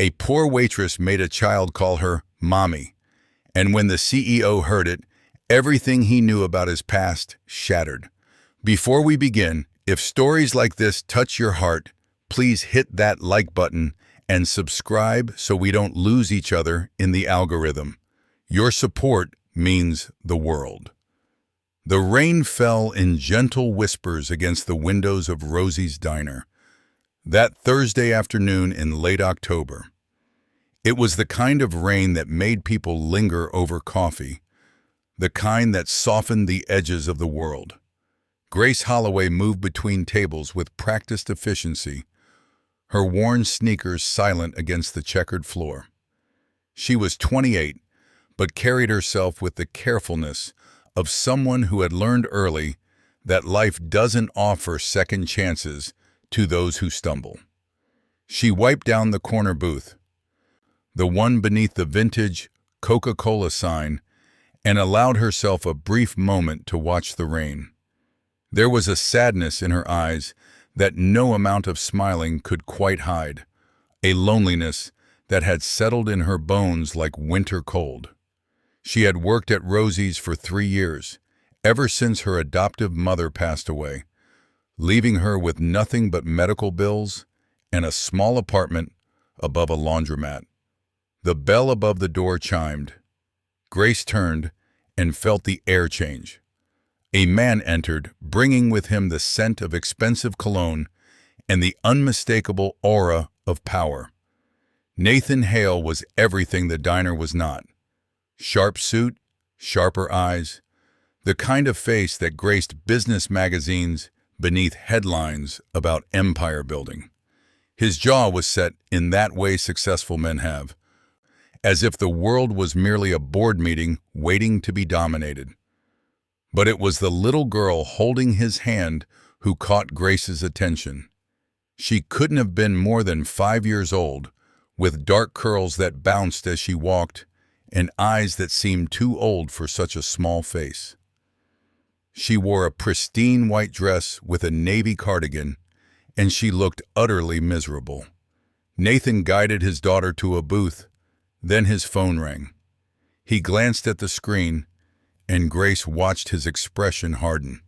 A poor waitress made a child call her Mommy, and when the CEO heard it, everything he knew about his past shattered. Before we begin, if stories like this touch your heart, please hit that like button and subscribe so we don't lose each other in the algorithm. Your support means the world. The rain fell in gentle whispers against the windows of Rosie's diner that Thursday afternoon in late October. It was the kind of rain that made people linger over coffee, the kind that softened the edges of the world. Grace Holloway moved between tables with practiced efficiency, her worn sneakers silent against the checkered floor. She was 28, but carried herself with the carefulness of someone who had learned early that life doesn't offer second chances to those who stumble. She wiped down the corner booth, the one beneath the vintage Coca-Cola sign, and allowed herself a brief moment to watch the rain. There was a sadness in her eyes that no amount of smiling could quite hide, a loneliness that had settled in her bones like winter cold. She had worked at Rosie's for 3 years, ever since her adoptive mother passed away, leaving her with nothing but medical bills and a small apartment above a laundromat. The bell above the door chimed. Grace turned and felt the air change. A man entered, bringing with him the scent of expensive cologne and the unmistakable aura of power. Nathan Hale was everything the diner was not. Sharp suit, sharper eyes, the kind of face that graced business magazines beneath headlines about empire building. His jaw was set in that way successful men have, as if the world was merely a board meeting waiting to be dominated. But it was the little girl holding his hand who caught Grace's attention. She couldn't have been more than 5 years old, with dark curls that bounced as she walked and eyes that seemed too old for such a small face. She wore a pristine white dress with a navy cardigan, and she looked utterly miserable. Nathan guided his daughter to a booth, then his phone rang. He glanced at the screen, and Grace watched his expression harden.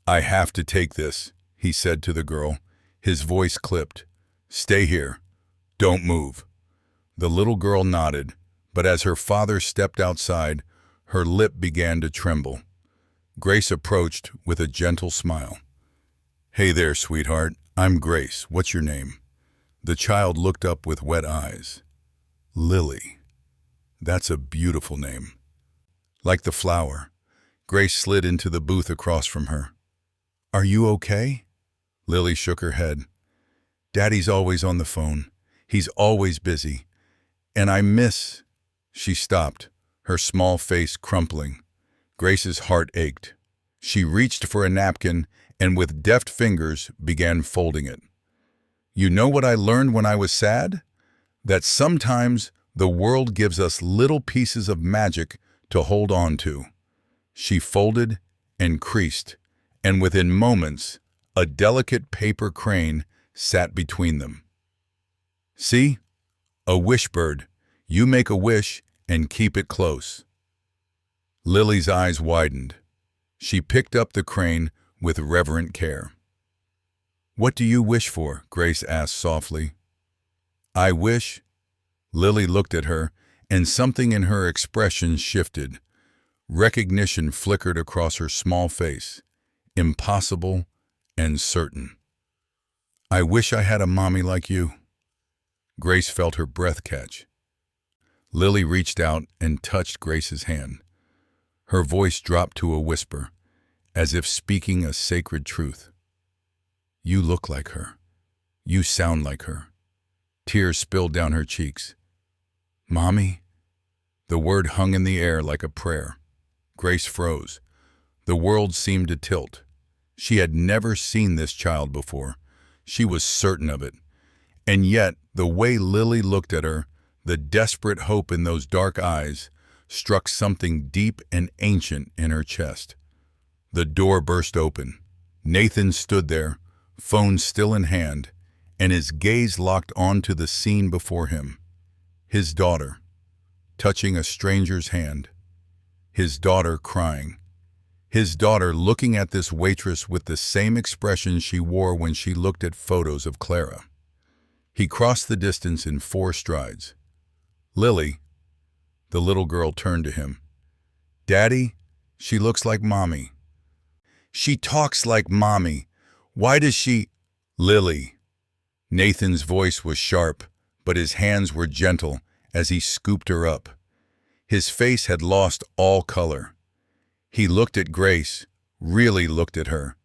"I have to take this," he said to the girl, his voice clipped. "Stay here. Don't move." The little girl nodded, but as her father stepped outside, her lip began to tremble. Grace approached with a gentle smile. "Hey there, sweetheart. I'm Grace. What's your name?" The child looked up with wet eyes. "Lily. That's a beautiful name." Like the flower, Grace slid into the booth across from her. "Are you okay?" Lily shook her head. "Daddy's always on the phone. He's always busy. And I miss—" She stopped, her small face crumpling. Grace's heart ached. She reached for a napkin and with deft fingers began folding it. "You know what I learned when I was sad? That sometimes the world gives us little pieces of magic to hold on to." She folded and creased, and within moments, a delicate paper crane sat between them. "See? A wishbird. You make a wish and keep it close." Lily's eyes widened. She picked up the crane with reverent care. "What do you wish for?" Grace asked softly. "I wish—" Lily looked at her, and something in her expression shifted. Recognition flickered across her small face, impossible and certain. "I wish I had a mommy like you." Grace felt her breath catch. Lily reached out and touched Grace's hand. Her voice dropped to a whisper, as if speaking a sacred truth. "You look like her. You sound like her." Tears spilled down her cheeks. "Mommy?" The word hung in the air like a prayer. Grace froze. The world seemed to tilt. She had never seen this child before. She was certain of it. And yet, the way Lily looked at her, the desperate hope in those dark eyes, struck something deep and ancient in her chest. The door burst open. Nathan stood there, phone still in hand, and his gaze locked onto the scene before him. His daughter, touching a stranger's hand. His daughter crying. His daughter looking at this waitress with the same expression she wore when she looked at photos of Clara. He crossed the distance in 4 strides. "Lily," the little girl turned to him. "Daddy, she looks like Mommy. She talks like Mommy. Why does she—" "Lily." Nathan's voice was sharp, but his hands were gentle as he scooped her up. His face had lost all color. He looked at Grace, really looked at her,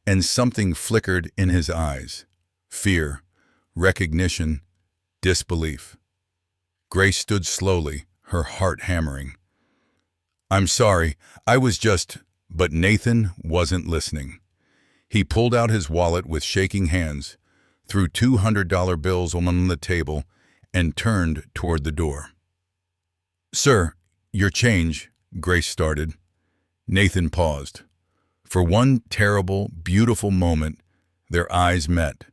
and something flickered in his eyes. Fear, recognition, disbelief. Grace stood slowly, her heart hammering. "I'm sorry, I was just—" But Nathan wasn't listening. He pulled out his wallet with shaking hands, threw $200 bills on the table, and turned toward the door. "Sir, your change," Grace started. Nathan paused. For one terrible, beautiful moment, their eyes met.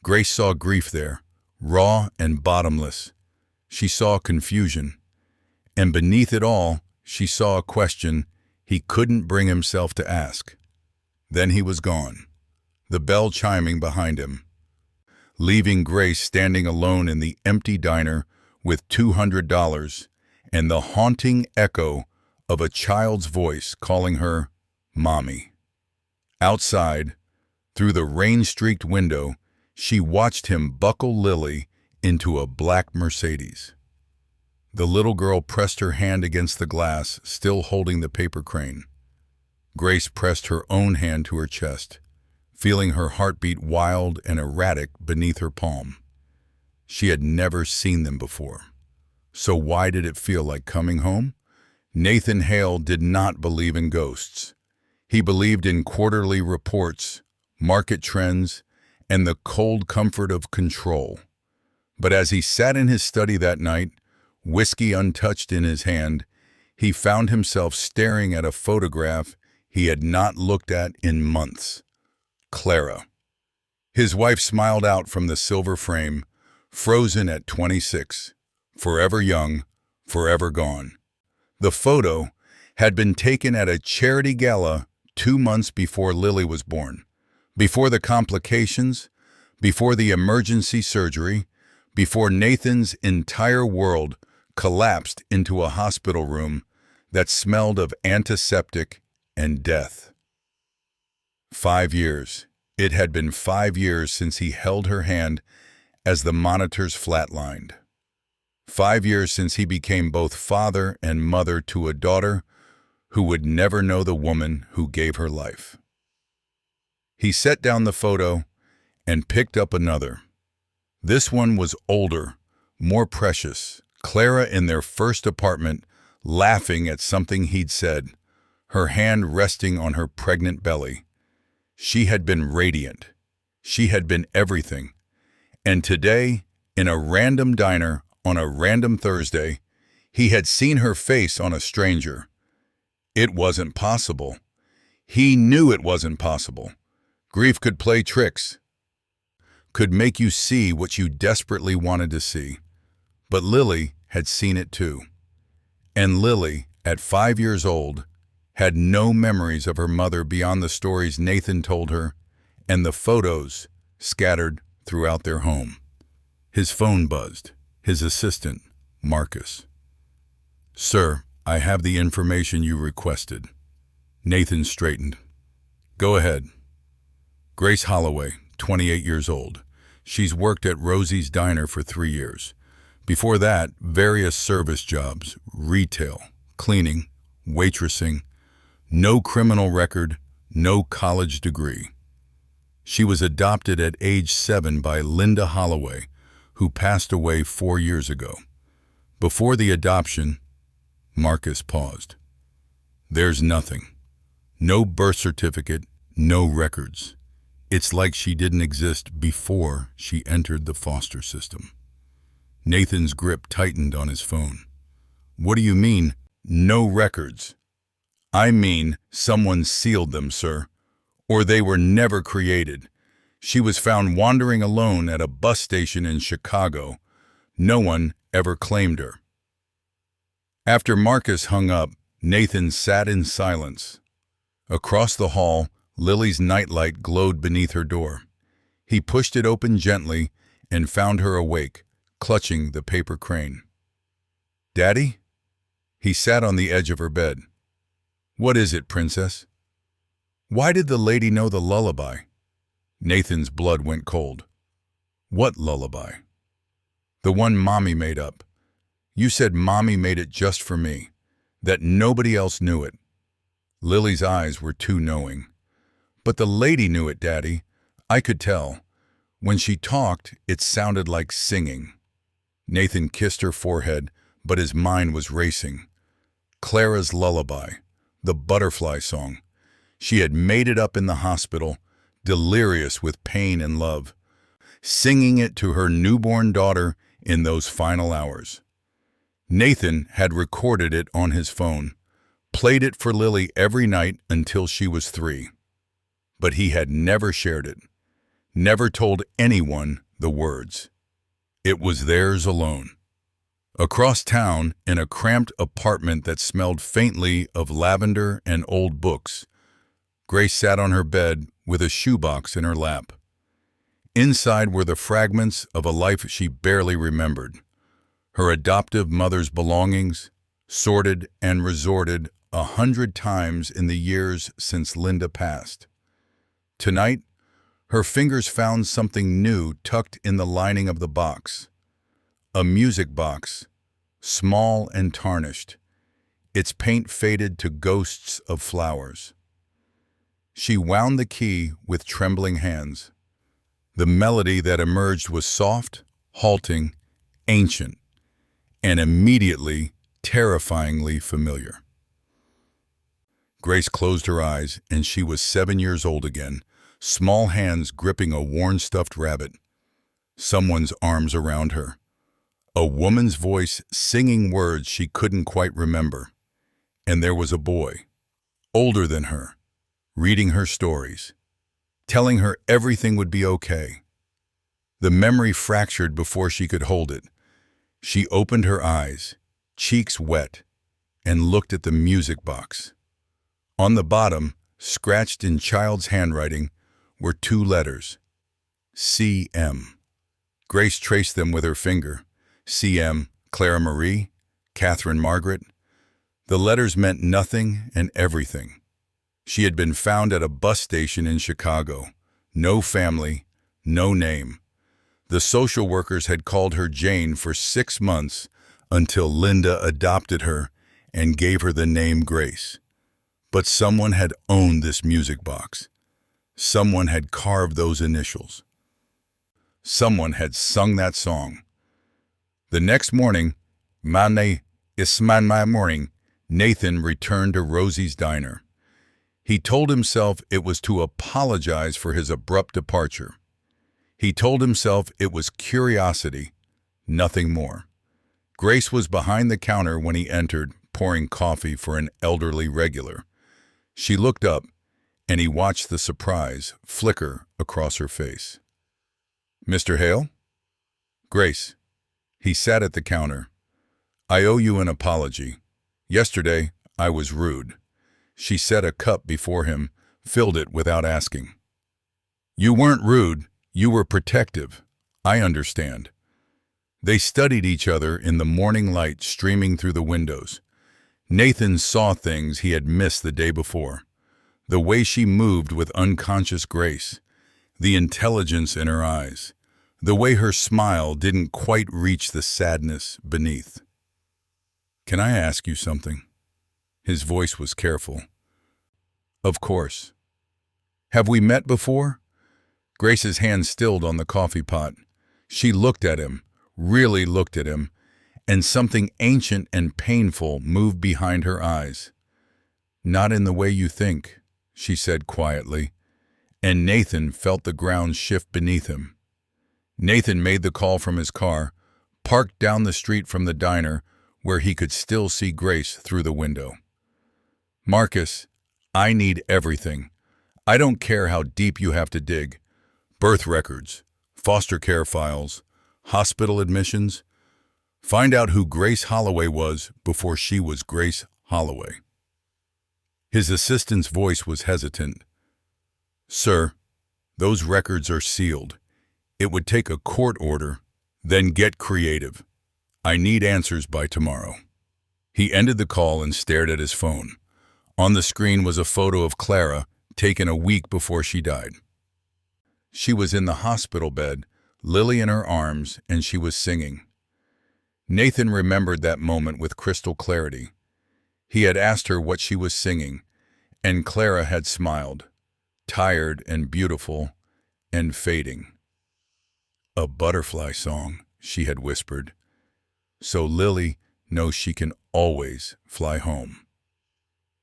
Grace saw grief there, raw and bottomless. She saw confusion. And beneath it all, she saw a question he couldn't bring himself to ask. Then he was gone, the bell chiming behind him, leaving Grace standing alone in the empty diner with $200 and the haunting echo of a child's voice calling her Mommy. Outside, through the rain-streaked window, she watched him buckle Lily into a black Mercedes. The little girl pressed her hand against the glass, still holding the paper crane. Grace pressed her own hand to her chest, feeling her heartbeat wild and erratic beneath her palm. She had never seen them before. So why did it feel like coming home? Nathan Hale did not believe in ghosts. He believed in quarterly reports, market trends, and the cold comfort of control. But as he sat in his study that night, whiskey untouched in his hand, he found himself staring at a photograph he had not looked at in months. Clara. His wife smiled out from the silver frame, frozen at 26, forever young, forever gone. The photo had been taken at a charity gala 2 months before Lily was born, before the complications, before the emergency surgery, before Nathan's entire world collapsed into a hospital room that smelled of antiseptic and death. 5 years. It had been 5 years since he held her hand as the monitors flatlined. 5 years since he became both father and mother to a daughter who would never know the woman who gave her life. He set down the photo and picked up another. This one was older, more precious. Clara in their first apartment, laughing at something he'd said, her hand resting on her pregnant belly. She had been radiant. She had been everything. And today, in a random diner on a random Thursday, he had seen her face on a stranger. It wasn't possible. He knew it wasn't possible. Grief could play tricks, could make you see what you desperately wanted to see. But Lily had seen it too. And Lily, at 5 years old, had no memories of her mother beyond the stories Nathan told her and the photos scattered throughout their home. His phone buzzed. His assistant, Marcus. "Sir, I have the information you requested." Nathan straightened. "Go ahead." Grace Holloway, 28 years old. She's worked at Rosie's Diner for 3 years. Before that, various service jobs, retail, cleaning, waitressing. No criminal record, no college degree. She was adopted at age 7 by Linda Holloway, who passed away 4 years ago. Before the adoption, Marcus paused. "There's nothing. No birth certificate, no records. It's like she didn't exist before she entered the foster system." Nathan's grip tightened on his phone. "What do you mean, no records?" "I mean someone sealed them, sir. Or they were never created. She was found wandering alone at a bus station in Chicago. No one ever claimed her. After Marcus hung up, Nathan sat in silence. Across the hall, Lily's nightlight glowed beneath her door. He pushed it open gently and found her awake, clutching the paper crane. "Daddy?" He sat on the edge of her bed. "What is it, princess?" "Why did the lady know the lullaby?" Nathan's blood went cold. "What lullaby?" "The one Mommy made up. You said Mommy made it just for me, that nobody else knew it." Lily's eyes were too knowing. "But the lady knew it, Daddy. I could tell. When she talked, it sounded like singing." Nathan kissed her forehead, but his mind was racing. Clara's lullaby, the butterfly song. She had made it up in the hospital, delirious with pain and love, singing it to her newborn daughter in those final hours. Nathan had recorded it on his phone, played it for Lily every night until she was 3. But he had never shared it, never told anyone the words. It was theirs alone. Across town, in a cramped apartment that smelled faintly of lavender and old books, Grace sat on her bed with a shoebox in her lap. Inside were the fragments of a life she barely remembered. Her adoptive mother's belongings, sorted and resorted 100 times in the years since Linda passed. Tonight, her fingers found something new tucked in the lining of the box. A music box, small and tarnished, its paint faded to ghosts of flowers. She wound the key with trembling hands. The melody that emerged was soft, halting, ancient, and immediately terrifyingly familiar. Grace closed her eyes, and she was 7 years old again, small hands gripping a worn stuffed rabbit. Someone's arms around her. A woman's voice singing words she couldn't quite remember. And there was a boy, older than her, reading her stories, telling her everything would be okay. The memory fractured before she could hold it. She opened her eyes, cheeks wet, and looked at the music box. On the bottom, scratched in child's handwriting, were 2 letters, C.M. Grace traced them with her finger. C.M., Clara Marie, Catherine Margaret. The letters meant nothing and everything. She had been found at a bus station in Chicago. No family, no name. The social workers had called her Jane for 6 months until Linda adopted her and gave her the name Grace. But someone had owned this music box. Someone had carved those initials. Someone had sung that song. The next morning, Monday is my morning, Nathan returned to Rosie's diner. He told himself it was to apologize for his abrupt departure. He told himself it was curiosity, nothing more. Grace was behind the counter when he entered, pouring coffee for an elderly regular. She looked up, and he watched the surprise flicker across her face. "Mr. Hale?" "Grace." He sat at the counter. "I owe you an apology. Yesterday, I was rude." She set a cup before him, filled it without asking. "You weren't rude, you were protective. I understand." They studied each other in the morning light streaming through the windows. Nathan saw things he had missed the day before. The way she moved with unconscious grace, the intelligence in her eyes, the way her smile didn't quite reach the sadness beneath. "Can I ask you something?" His voice was careful. "Of course." "Have we met before?" Grace's hand stilled on the coffee pot. She looked at him, really looked at him, and something ancient and painful moved behind her eyes. "Not in the way you think," she said quietly, and Nathan felt the ground shift beneath him. Nathan made the call from his car, parked down the street from the diner where he could still see Grace through the window. "Marcus, I need everything. I don't care how deep you have to dig. Birth records, foster care files, hospital admissions. Find out who Grace Holloway was before she was Grace Holloway. His assistant's voice was hesitant. Sir, those records are sealed. It would take a court order. Then get creative. I need answers by tomorrow. He ended the call and stared at his phone. On the screen was a photo of Clara, taken a week before she died. She was in the hospital bed, Lily in her arms, and she was singing. Nathan remembered that moment with crystal clarity. He had asked her what she was singing, and Clara had smiled, tired and beautiful and fading. A butterfly song, she had whispered. So Lily knows she can always fly home.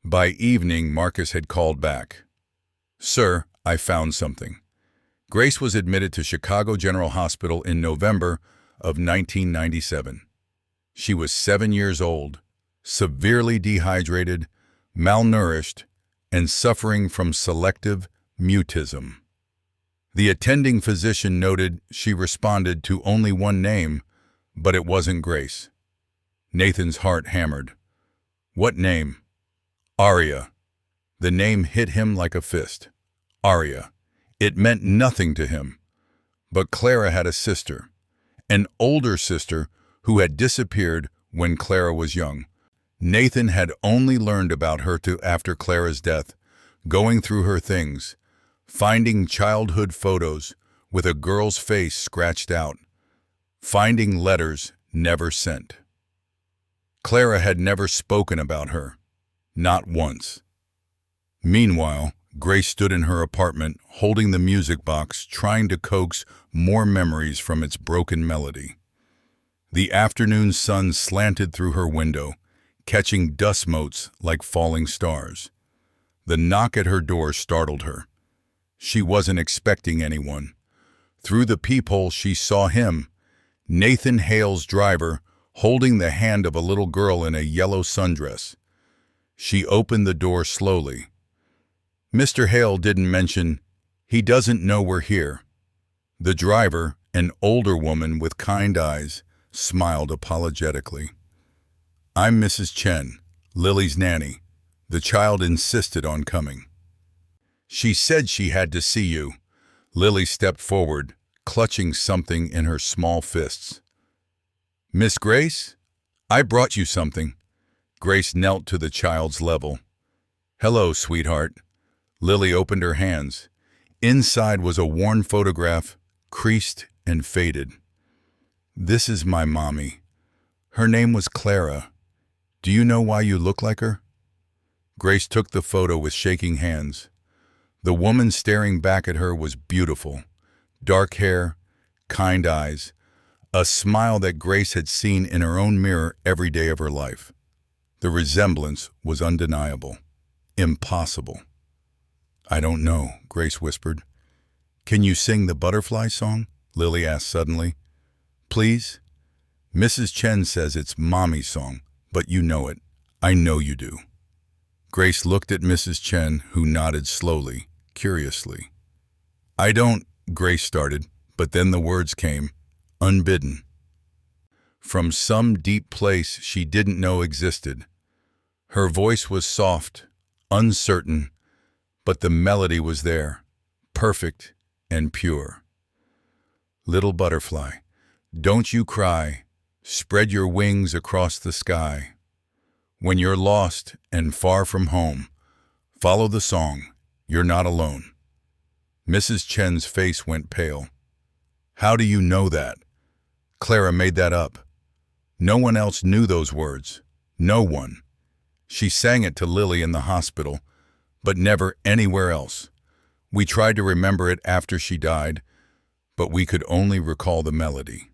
By evening, Marcus had called back. Sir, I found something. Grace was admitted to Chicago General Hospital in November of 1997. She was 7 years old, severely dehydrated, malnourished, and suffering from selective mutism. The attending physician noted she responded to only one name, but it wasn't Grace. Nathan's heart hammered. What name? Aria. The name hit him like a fist. Aria. It meant nothing to him. But Clara had a sister, an older sister who had disappeared when Clara was young. Nathan had only learned about her after Clara's death, going through her things, finding childhood photos with a girl's face scratched out, finding letters never sent. Clara had never spoken about her, not once. Meanwhile, Grace stood in her apartment, holding the music box, trying to coax more memories from its broken melody. The afternoon sun slanted through her window, catching dust motes like falling stars. The knock at her door startled her. She wasn't expecting anyone. Through the peephole she saw him, Nathan Hale's driver, holding the hand of a little girl in a yellow sundress. She opened the door slowly. Mr. Hale didn't mention, he doesn't know we're here. The driver, an older woman with kind eyes, smiled apologetically. I'm Mrs. Chen, Lily's nanny. The child insisted on coming. She said she had to see you. Lily stepped forward, clutching something in her small fists. Miss Grace, I brought you something. Grace knelt to the child's level. Hello, sweetheart. Lily opened her hands. Inside was a worn photograph, creased and faded. This is my mommy. Her name was Clara. Do you know why you look like her? Grace took the photo with shaking hands. The woman staring back at her was beautiful. Dark hair, kind eyes, a smile that Grace had seen in her own mirror every day of her life. The resemblance was undeniable. Impossible. I don't know, Grace whispered. Can you sing the butterfly song? Lily asked suddenly. Please? Mrs. Chen says it's Mommy's song, but you know it. I know you do. Grace looked at Mrs. Chen, who nodded slowly, curiously. I don't, Grace started, but then the words came, unbidden. From some deep place she didn't know existed. Her voice was soft, uncertain, but the melody was there, perfect and pure. Little butterfly, don't you cry, spread your wings across the sky. When you're lost and far from home, follow the song, you're not alone. Mrs. Chen's face went pale. How do you know that? Clara made that up. No one else knew those words. No one. She sang it to Lily in the hospital, but never anywhere else. We tried to remember it after she died, but we could only recall the melody.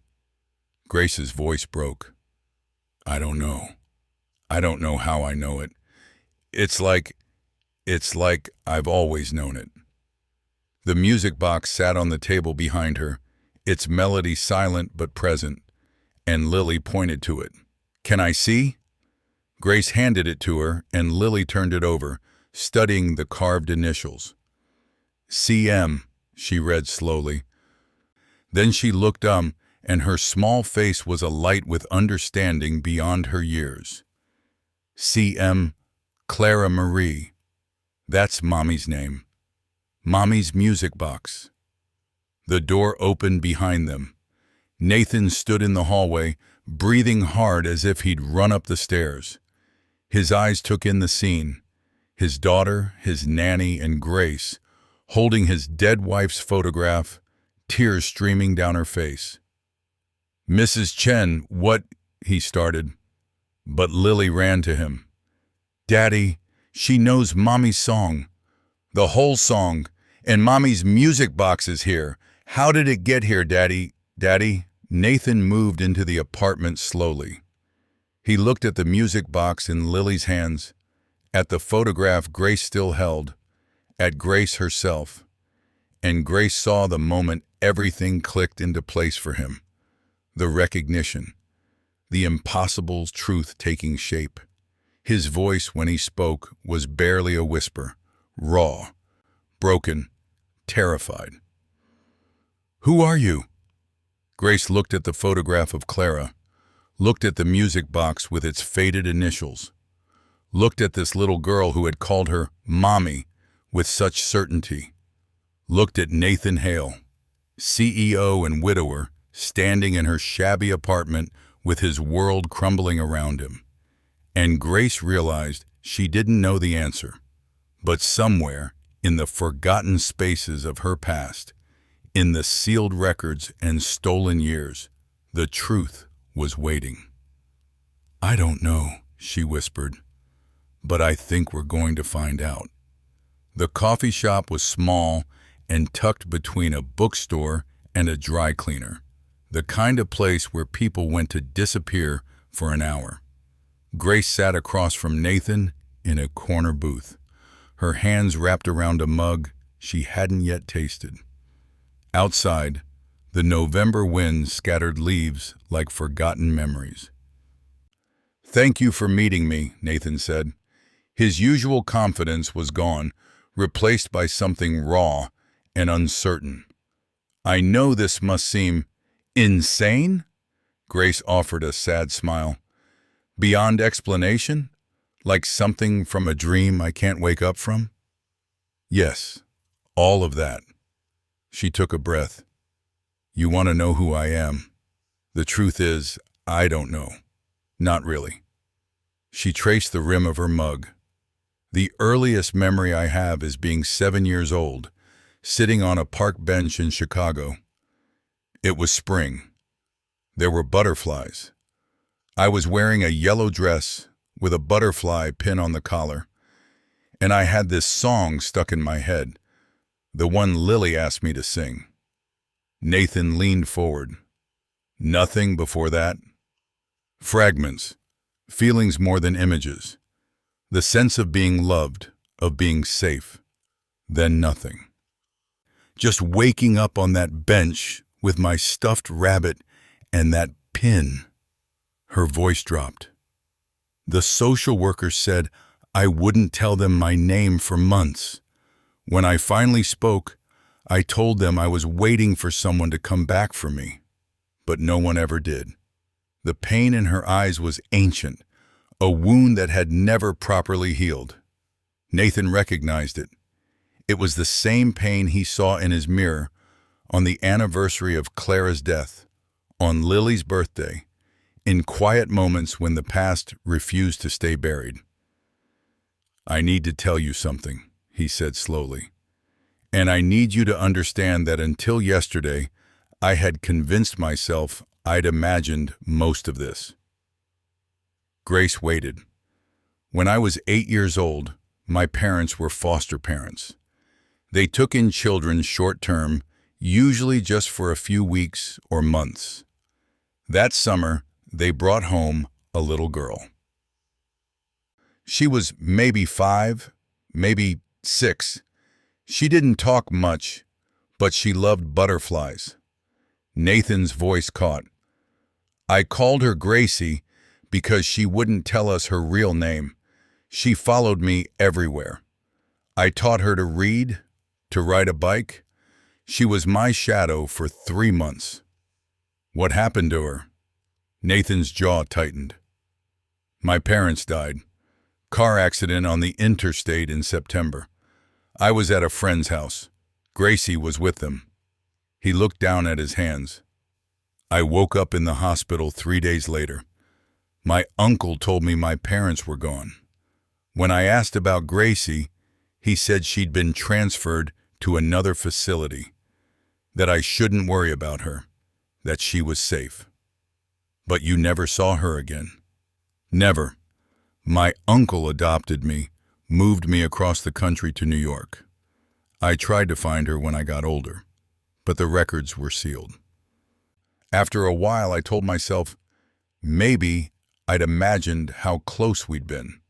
Grace's voice broke. I don't know. I don't know how I know it. It's like I've always known it. The music box sat on the table behind her, its melody silent but present, and Lily pointed to it. Can I see? Grace handed it to her, and Lily turned it over, studying the carved initials. CM, she read slowly. Then she looked up, and her small face was alight with understanding beyond her years. C.M. Clara Marie. That's Mommy's name. Mommy's music box. The door opened behind them. Nathan stood in the hallway, breathing hard as if he'd run up the stairs. His eyes took in the scene. His daughter, his nanny, and Grace, holding his dead wife's photograph, tears streaming down her face. "Mrs. Chen, what—" he started. But Lily ran to him. "Daddy, she knows Mommy's song. The whole song. And Mommy's music box is here. How did it get here, Daddy? Daddy?" Nathan moved into the apartment slowly. He looked at the music box in Lily's hands, at the photograph Grace still held, at Grace herself. And Grace saw the moment everything clicked into place for him. The recognition, the impossible truth taking shape. His voice, when he spoke, was barely a whisper, raw, broken, terrified. "Who are you?" Grace looked at the photograph of Clara, looked at the music box with its faded initials, looked at this little girl who had called her Mommy with such certainty, looked at Nathan Hale, CEO and widower, standing in her shabby apartment with his world crumbling around him. And Grace realized she didn't know the answer, but somewhere in the forgotten spaces of her past, in the sealed records and stolen years, the truth was waiting. "I don't know," she whispered, "but I think we're going to find out." The coffee shop was small and tucked between a bookstore and a dry cleaner, the kind of place where people went to disappear for an hour. Grace sat across from Nathan in a corner booth, her hands wrapped around a mug she hadn't yet tasted. Outside, the November wind scattered leaves like forgotten memories. "Thank you for meeting me," Nathan said. His usual confidence was gone, replaced by something raw and uncertain. "I know this must seem insane?" Grace offered a sad smile. "Beyond explanation? Like something from a dream I can't wake up from?" "Yes, all of that." She took a breath. "You want to know who I am? The truth is, I don't know. Not really." She traced the rim of her mug. "The earliest memory I have is being 7 years old, sitting on a park bench in Chicago. It was spring. There were butterflies. I was wearing a yellow dress with a butterfly pin on the collar, and I had this song stuck in my head, the one Lily asked me to sing." Nathan leaned forward. "Nothing before that?" "Fragments, feelings more than images. The sense of being loved, of being safe. Then nothing. Just waking up on that bench with my stuffed rabbit and that pin." Her voice dropped. "The social worker said I wouldn't tell them my name for months. When I finally spoke, I told them I was waiting for someone to come back for me, but no one ever did." The pain in her eyes was ancient, a wound that had never properly healed. Nathan recognized it. It was the same pain he saw in his mirror on the anniversary of Clara's death, on Lily's birthday, in quiet moments when the past refused to stay buried. "I need to tell you something," he said slowly. "And I need you to understand that until yesterday, I had convinced myself I'd imagined most of this." Grace waited. "When I was 8 years old, my parents were foster parents. They took in children short-term, usually just for a few weeks or months. That summer, they brought home a little girl. She was maybe 5, maybe 6. She didn't talk much, but she loved butterflies." Nathan's voice caught. "I called her Gracie because she wouldn't tell us her real name. She followed me everywhere. I taught her to read, to ride a bike. She was my shadow for 3 months. What happened to her? Nathan's jaw tightened. My parents died. Car accident on the interstate in September. I was at a friend's house. Gracie was with them. He looked down at his hands. I woke up in the hospital 3 days later. My uncle told me my parents were gone. When I asked about Gracie, he said she'd been transferred to another facility, that I shouldn't worry about her, that she was safe. But you never saw her again. Never. My uncle adopted me, moved me across the country to New York. I tried to find her when I got older, but the records were sealed. After a while, I told myself, maybe I'd imagined how close we'd been.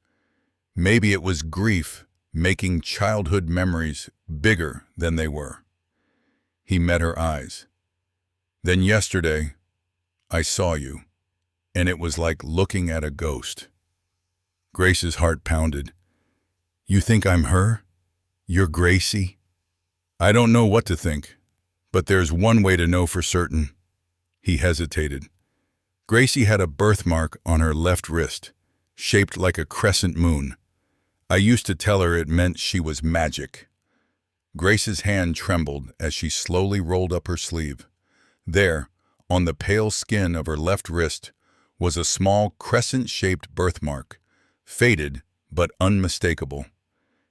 Maybe it was grief making childhood memories bigger than they were. He met her eyes. Then yesterday, I saw you, and it was like looking at a ghost. Grace's heart pounded. You think I'm her? You're Gracie? I don't know what to think, but there's one way to know for certain. He hesitated. Gracie had a birthmark on her left wrist, shaped like a crescent moon. I used to tell her it meant she was magic. Grace's hand trembled as she slowly rolled up her sleeve. There, on the pale skin of her left wrist, was a small crescent-shaped birthmark, faded but unmistakable.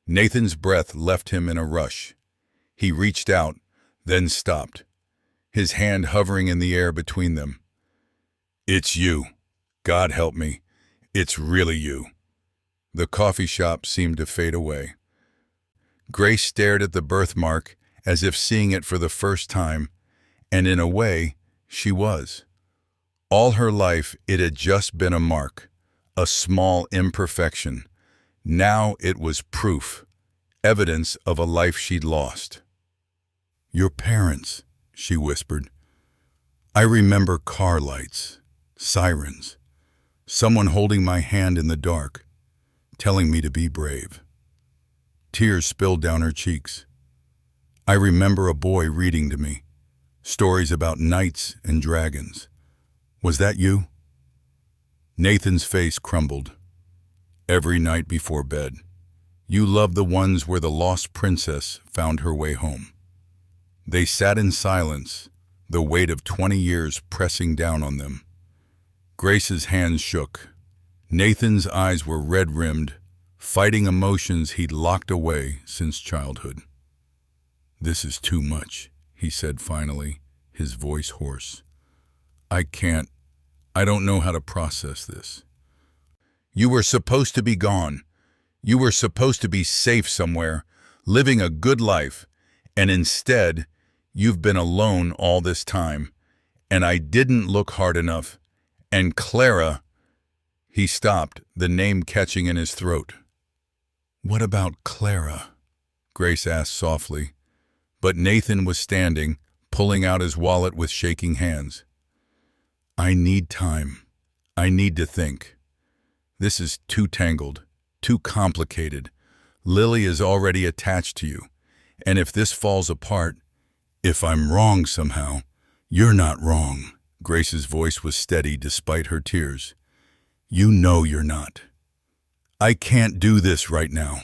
Nathan's breath left him in a rush. He reached out, then stopped, his hand hovering in the air between them. It's you. God help me. It's really you. The coffee shop seemed to fade away. Grace stared at the birthmark as if seeing it for the first time, and in a way, she was. All her life, it had just been a mark, a small imperfection. Now it was proof, evidence of a life she'd lost. Your parents, she whispered. I remember car lights, sirens, someone holding my hand in the dark, telling me to be brave. Tears spilled down her cheeks. I remember a boy reading to me, stories about knights and dragons. Was that you? Nathan's face crumbled. Every night before bed, you loved the ones where the lost princess found her way home. They sat in silence, the weight of 20 years pressing down on them. Grace's hands shook. Nathan's eyes were red-rimmed, fighting emotions he'd locked away since childhood. This is too much, he said finally, his voice hoarse. I don't know how to process this. You were supposed to be gone. You were supposed to be safe somewhere, living a good life, and instead, you've been alone all this time, and I didn't look hard enough. And Clara, he stopped, the name catching in his throat. What about Clara? Grace asked softly, but Nathan was standing, pulling out his wallet with shaking hands. I need time. I need to think. This is too tangled, too complicated. Lily is already attached to you, and if this falls apart, if I'm wrong somehow, you're not wrong. Grace's voice was steady despite her tears. You know you're not. I can't do this right now.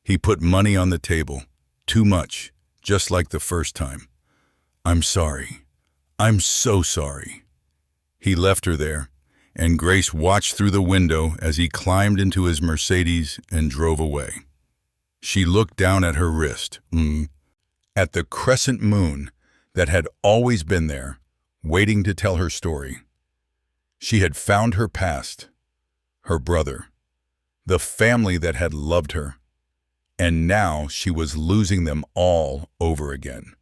He put money on the table. Too much, just like the first time. I'm sorry. I'm so sorry. He left her there, and Grace watched through the window as he climbed into his Mercedes and drove away. She looked down at her wrist, at the crescent moon that had always been there, waiting to tell her story. She had found her past, her brother, the family that had loved her, and now she was losing them all over again.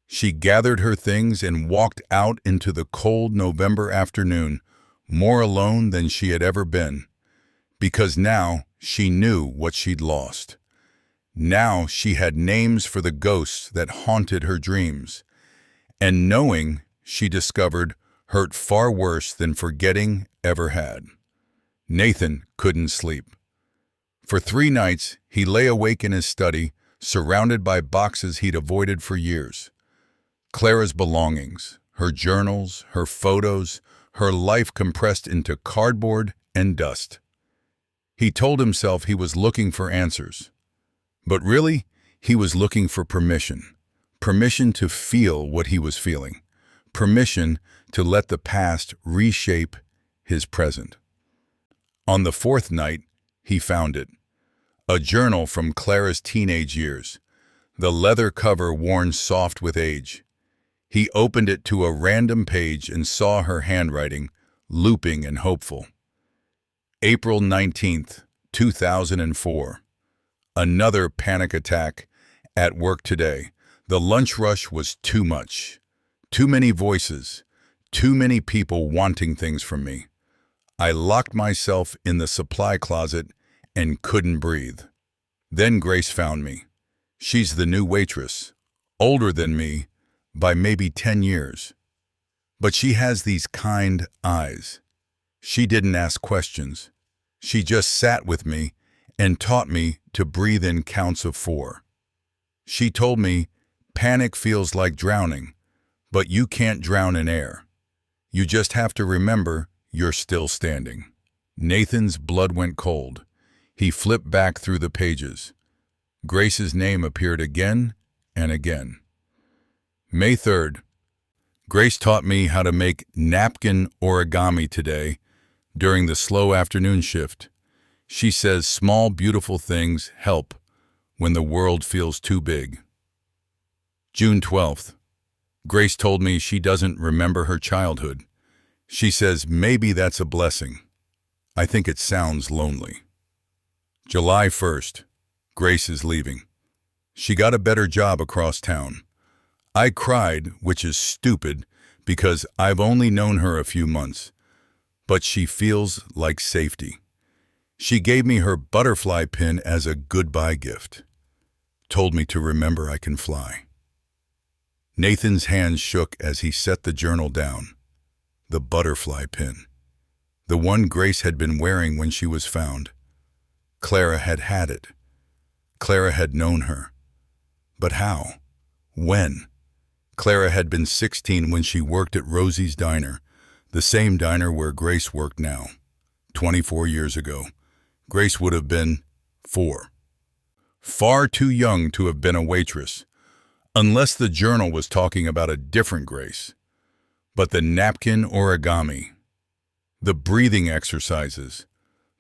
She gathered her things and walked out into the cold November afternoon, more alone than she had ever been, because now she knew what she'd lost. Now she had names for the ghosts that haunted her dreams, and knowing, she discovered, hurt far worse than forgetting ever had. Nathan couldn't sleep. For 3 nights, he lay awake in his study, surrounded by boxes he'd avoided for years. Clara's belongings, her journals, her photos, her life compressed into cardboard and dust. He told himself he was looking for answers. But really, he was looking for permission. Permission to feel what he was feeling. Permission to let the past reshape his present. On the fourth night, he found it. A journal from Clara's teenage years, the leather cover worn soft with age. He opened it to a random page and saw her handwriting, looping and hopeful. April 19th, 2004. Another panic attack at work today. The lunch rush was too much. Too many voices. Too many people wanting things from me. I locked myself in the supply closet and couldn't breathe. Then Grace found me. She's the new waitress, older than me by maybe 10 years. But she has these kind eyes. She didn't ask questions. She just sat with me and taught me to breathe in counts of 4. She told me, panic feels like drowning, but you can't drown in air. You just have to remember you're still standing. Nathan's blood went cold. He flipped back through the pages. Grace's name appeared again and again. May 3rd. Grace taught me how to make napkin origami today during the slow afternoon shift. She says small, beautiful things help when the world feels too big. June 12th. Grace told me she doesn't remember her childhood. She says maybe that's a blessing. I think it sounds lonely. July 1st. Grace is leaving. She got a better job across town. I cried, which is stupid because I've only known her a few months, but she feels like safety. She gave me her butterfly pin as a goodbye gift. Told me to remember I can fly. Nathan's hands shook as he set the journal down. The butterfly pin. The one Grace had been wearing when she was found. Clara had had it. Clara had known her. But how? When? Clara had been 16 when she worked at Rosie's Diner, the same diner where Grace worked now. 24 years ago. Grace would have been 4. Far too young to have been a waitress, unless the journal was talking about a different Grace. But the napkin origami, the breathing exercises,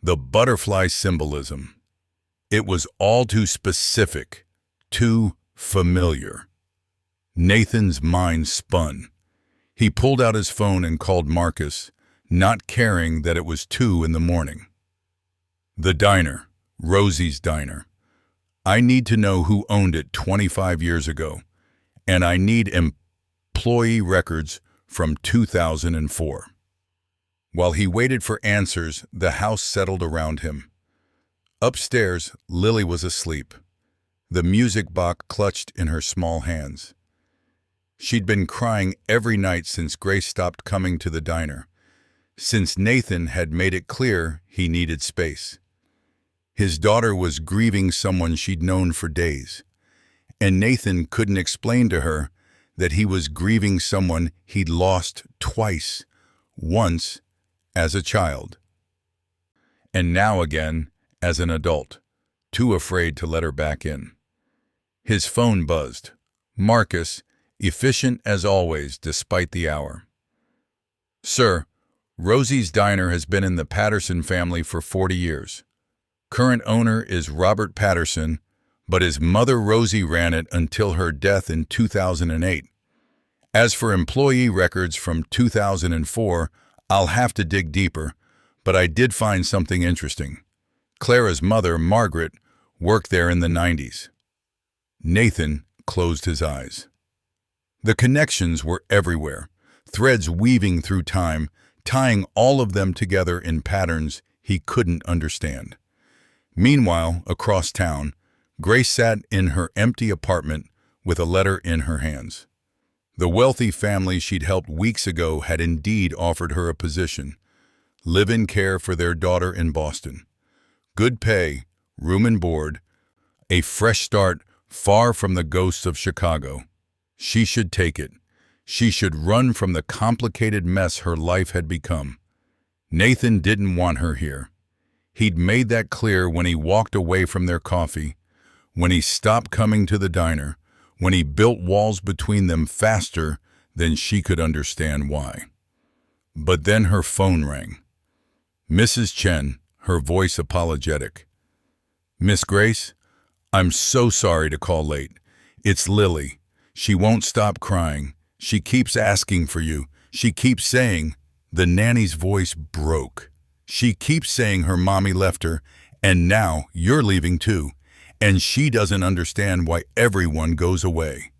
the butterfly symbolism, it was all too specific, too familiar. Nathan's mind spun. He pulled out his phone and called Marcus, not caring that it was 2 in the morning. The diner, Rosie's Diner. I need to know who owned it 25 years ago, and I need employee records from 2004. While he waited for answers, the house settled around him. Upstairs, Lily was asleep, the music box clutched in her small hands. She'd been crying every night since Grace stopped coming to the diner, since Nathan had made it clear he needed space. His daughter was grieving someone she'd known for days, and Nathan couldn't explain to her that he was grieving someone he'd lost twice, once as a child, and now again as an adult, too afraid to let her back in. His phone buzzed. Marcus, efficient as always despite the hour. Sir, Rosie's Diner has been in the Patterson family for 40 years. Current owner is Robert Patterson, but his mother Rosie ran it until her death in 2008. As for employee records from 2004, I'll have to dig deeper, but I did find something interesting. Clara's mother, Margaret, worked there in the 90s. Nathan closed his eyes. The connections were everywhere, threads weaving through time, tying all of them together in patterns he couldn't understand. Meanwhile, across town, Grace sat in her empty apartment with a letter in her hands. The wealthy family she'd helped weeks ago had indeed offered her a position, live-in care for their daughter in Boston. Good pay, room and board, a fresh start far from the ghosts of Chicago. She should take it, She should run from the complicated mess her life had become. Nathan didn't want her here. He'd made that clear when he walked away from their coffee, when he stopped coming to the diner, when he built walls between them faster than she could understand why. But then her phone rang. Mrs. Chen, her voice apologetic. "Miss Grace, I'm so sorry to call late. It's Lily. She won't stop crying. She keeps asking for you. She keeps saying," the nanny's voice broke. "She keeps saying her mommy left her, and now you're leaving too, and she doesn't understand why everyone goes away."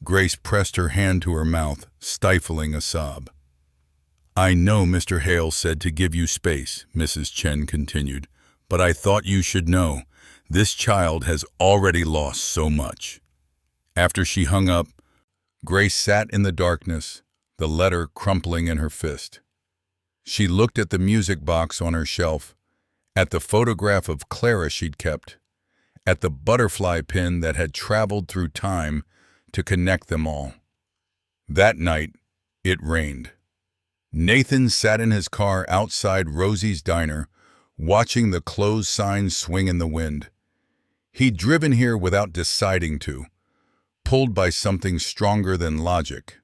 Grace pressed her hand to her mouth, stifling a sob. "I know Mr. Hale said to give you space," Mrs. Chen continued, "but I thought you should know. This child has already lost so much." After she hung up, Grace sat in the darkness, the letter crumpling in her fist. She looked at the music box on her shelf, at the photograph of Clara she'd kept, at the butterfly pin that had traveled through time to connect them all. That night, it rained. Nathan sat in his car outside Rosie's diner, watching the closed signs swing in the wind. He'd driven here without deciding to, pulled by something stronger than logic.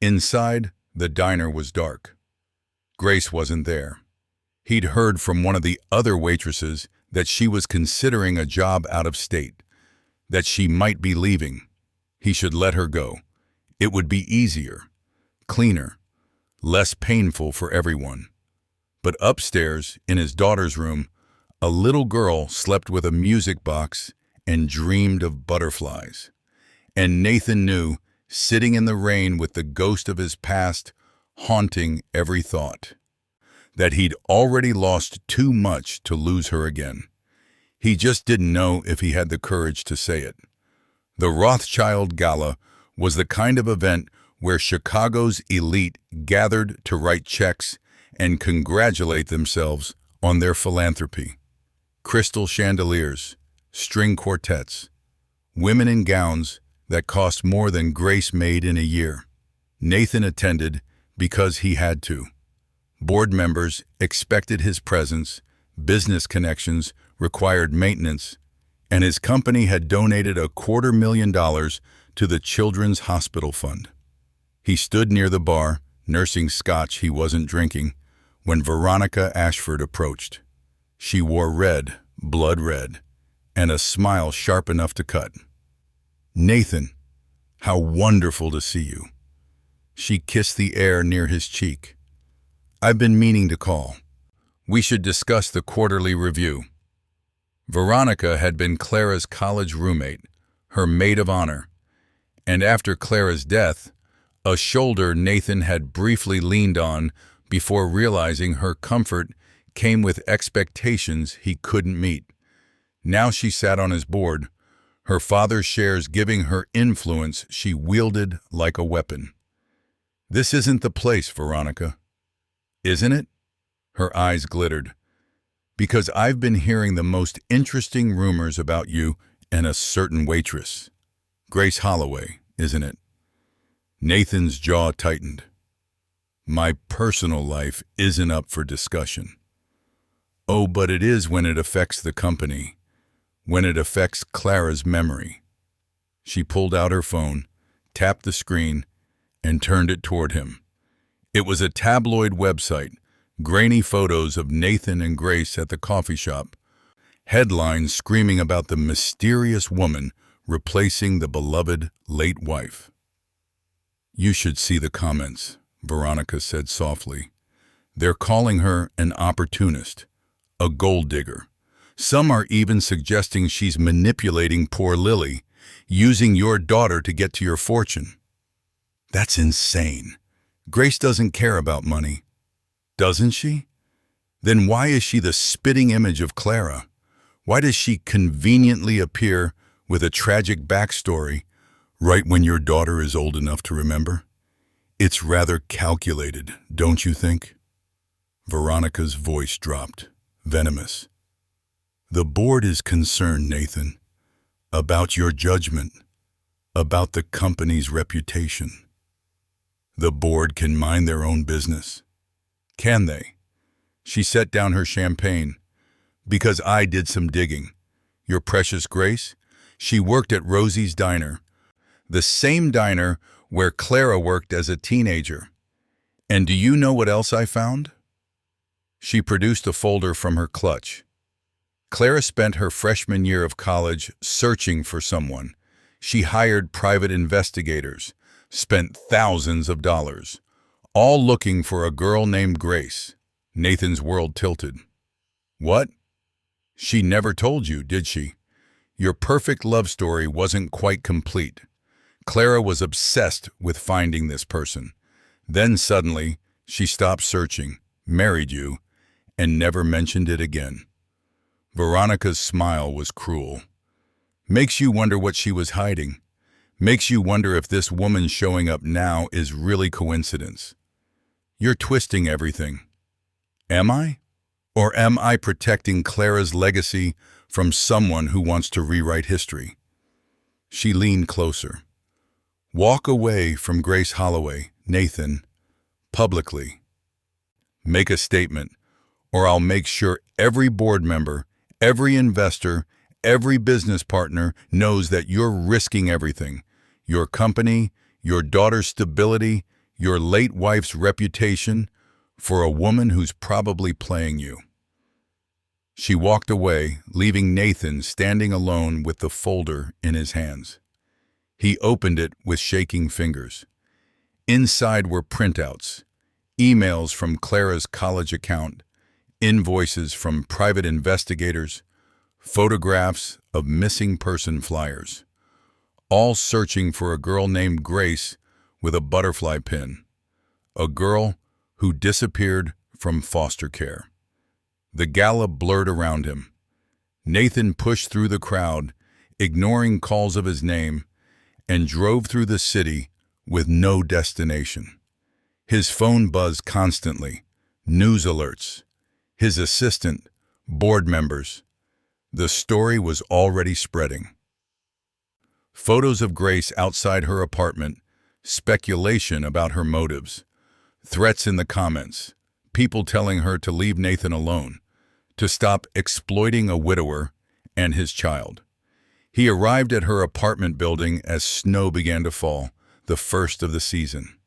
Inside, the diner was dark. Grace wasn't there. He'd heard from one of the other waitresses that she was considering a job out of state, that she might be leaving. He should let her go. It would be easier, cleaner, less painful for everyone. But upstairs, in his daughter's room, a little girl slept with a music box and dreamed of butterflies. And Nathan knew, sitting in the rain with the ghost of his past haunting every thought, that he'd already lost too much to lose her again. He just didn't know if he had the courage to say it. The Rothschild Gala was the kind of event where Chicago's elite gathered to write checks and congratulate themselves on their philanthropy. Crystal chandeliers, string quartets, women in gowns that cost more than Grace made in a year. Nathan attended because he had to. Board members expected his presence, business connections required maintenance, and his company had donated $250,000 to the Children's Hospital Fund. He stood near the bar, nursing scotch he wasn't drinking, when Veronica Ashford approached. She wore red, blood red, and a smile sharp enough to cut. "Nathan, how wonderful to see you." She kissed the air near his cheek. "I've been meaning to call. We should discuss the quarterly review." Veronica had been Clara's college roommate, her maid of honor, and after Clara's death, a shoulder Nathan had briefly leaned on before realizing her comfort came with expectations he couldn't meet. Now she sat on his board, her father's shares giving her influence she wielded like a weapon. "This isn't the place, Veronica." "Isn't it?" Her eyes glittered. "Because I've been hearing the most interesting rumors about you and a certain waitress. Grace Holloway, isn't it?" Nathan's jaw tightened. "My personal life isn't up for discussion." "Oh, but it is when it affects the company, when it affects Clara's memory." She pulled out her phone, tapped the screen, and turned it toward him. It was a tabloid website, grainy photos of Nathan and Grace at the coffee shop, headlines screaming about the mysterious woman replacing the beloved late wife. "You should see the comments," Veronica said softly. "They're calling her an opportunist, a gold digger. Some are even suggesting she's manipulating poor Lily, using your daughter to get to your fortune." "That's insane. Grace doesn't care about money." "Doesn't she? Then why is she the spitting image of Clara? Why does she conveniently appear with a tragic backstory right when your daughter is old enough to remember? It's rather calculated, don't you think?" Veronica's voice dropped, venomous. "The board is concerned, Nathan, about your judgment, about the company's reputation." The board can mind their own business. Can they? She set down her champagne. Because I did some digging. Your precious Grace? She worked at Rosie's Diner, the same diner where Clara worked as a teenager. And do you know what else I found? She produced a folder from her clutch. Clara spent her freshman year of college searching for someone. She hired private investigators, spent thousands of dollars, all looking for a girl named Grace. Nathan's world tilted. What? She never told you, did she? Your perfect love story wasn't quite complete. Clara was obsessed with finding this person. Then suddenly, she stopped searching, married you, and never mentioned it again. Veronica's smile was cruel. Makes you wonder what she was hiding. Makes you wonder if this woman showing up now is really coincidence. You're twisting everything. Am I? Or am I protecting Clara's legacy from someone who wants to rewrite history? She leaned closer. Walk away from Grace Holloway, Nathan, publicly. Make a statement, or I'll make sure every board member, every investor, every business partner knows that you're risking everything. Your company, your daughter's stability, your late wife's reputation, for a woman who's probably playing you. She walked away, leaving Nathan standing alone with the folder in his hands. He opened it with shaking fingers. Inside were printouts, emails from Clara's college account, invoices from private investigators, photographs of missing person flyers, all searching for a girl named Grace with a butterfly pin, a girl who disappeared from foster care. The gala blurred around him. Nathan pushed through the crowd, ignoring calls of his name, and drove through the city with no destination. His phone buzzed constantly, news alerts, his assistant, board members. The story was already spreading. Photos of Grace outside her apartment, speculation about her motives, threats in the comments, people telling her to leave Nathan alone, to stop exploiting a widower and his child. He arrived at her apartment building as snow began to fall, the first of the season.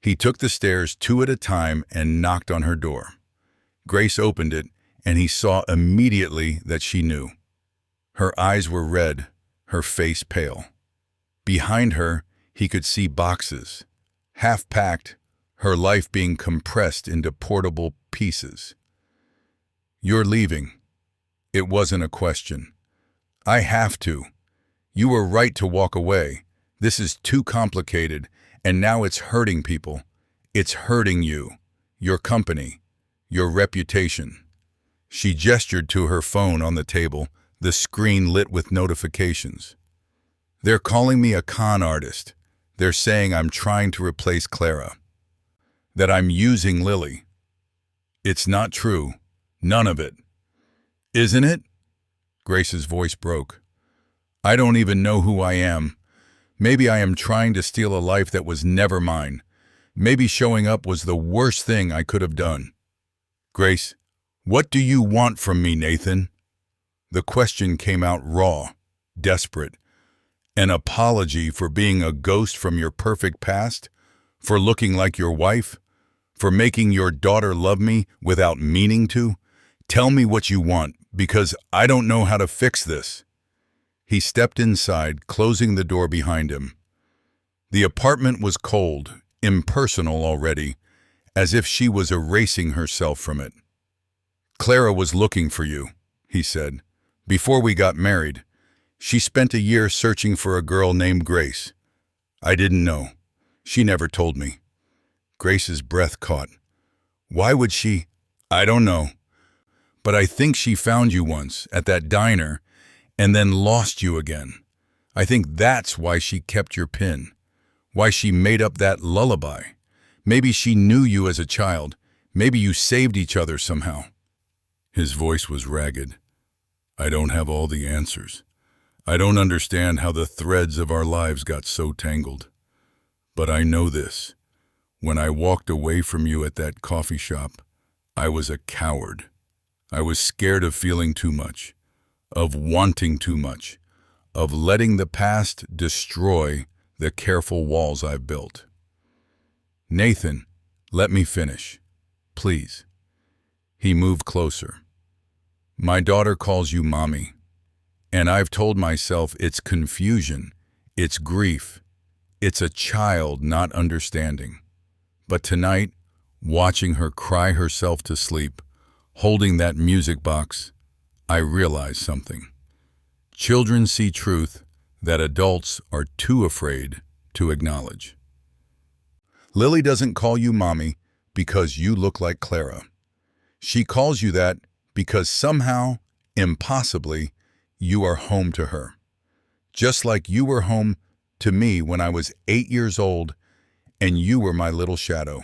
He took the stairs 2 at a time and knocked on her door. Grace opened it, and he saw immediately that she knew. Her eyes were red, her face pale. Behind her, he could see boxes, half-packed, her life being compressed into portable pieces. You're leaving. It wasn't a question. I have to. You were right to walk away. This is too complicated, and now it's hurting people. It's hurting you, your company, your reputation. She gestured to her phone on the table, the screen lit with notifications. They're calling me a con artist. They're saying I'm trying to replace Clara. That I'm using Lily. It's not true. None of it. Isn't it? Grace's voice broke. I don't even know who I am. Maybe I am trying to steal a life that was never mine. Maybe showing up was the worst thing I could have done. Grace, what do you want from me, Nathan? The question came out raw, desperate. An apology for being a ghost from your perfect past? For looking like your wife? For making your daughter love me without meaning to? Tell me what you want, because I don't know how to fix this. He stepped inside, closing the door behind him. The apartment was cold, impersonal already, as if she was erasing herself from it. Clara was looking for you, he said. Before we got married, she spent a year searching for a girl named Grace. I didn't know. She never told me. Grace's breath caught. Why would she? I don't know. But I think she found you once at that diner and then lost you again. I think that's why she kept your pin, why she made up that lullaby. Maybe she knew you as a child. Maybe you saved each other somehow. His voice was ragged. I don't have all the answers. I don't understand how the threads of our lives got so tangled. But I know this. When I walked away from you at that coffee shop, I was a coward. I was scared of feeling too much, of wanting too much, of letting the past destroy the careful walls I've built. Nathan, let me finish, please. He moved closer. My daughter calls you mommy, and I've told myself it's confusion, it's grief, it's a child not understanding. But tonight, watching her cry herself to sleep, holding that music box, I realized something. Children see truth that adults are too afraid to acknowledge. Lily doesn't call you mommy because you look like Clara. She calls you that because somehow, impossibly, you are home to her. Just like you were home to me when I was 8 years old and you were my little shadow.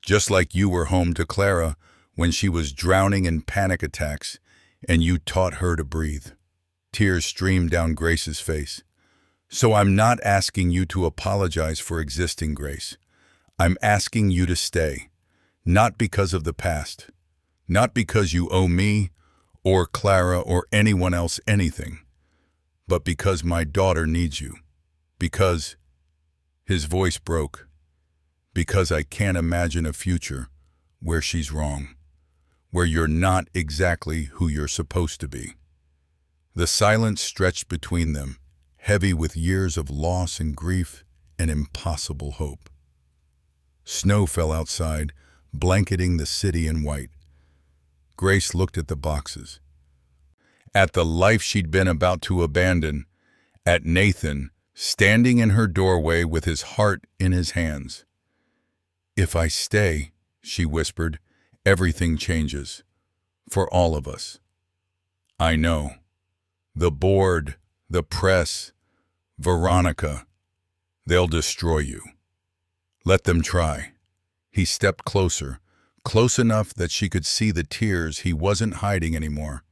Just like you were home to Clara when she was drowning in panic attacks and you taught her to breathe. Tears streamed down Grace's face. So I'm not asking you to apologize for existing, Grace. I'm asking you to stay, not because of the past, not because you owe me or Clara or anyone else anything, but because my daughter needs you, because, his voice broke, because I can't imagine a future where she's wrong, where you're not exactly who you're supposed to be. The silence stretched between them, heavy with years of loss and grief and impossible hope. Snow fell outside, blanketing the city in white. Grace looked at the boxes, at the life she'd been about to abandon, at Nathan standing in her doorway with his heart in his hands. If I stay, she whispered, everything changes. For all of us. I know. The board, the press, Veronica, they'll destroy you. Let them try. He stepped closer, close enough that she could see the tears he wasn't hiding anymore.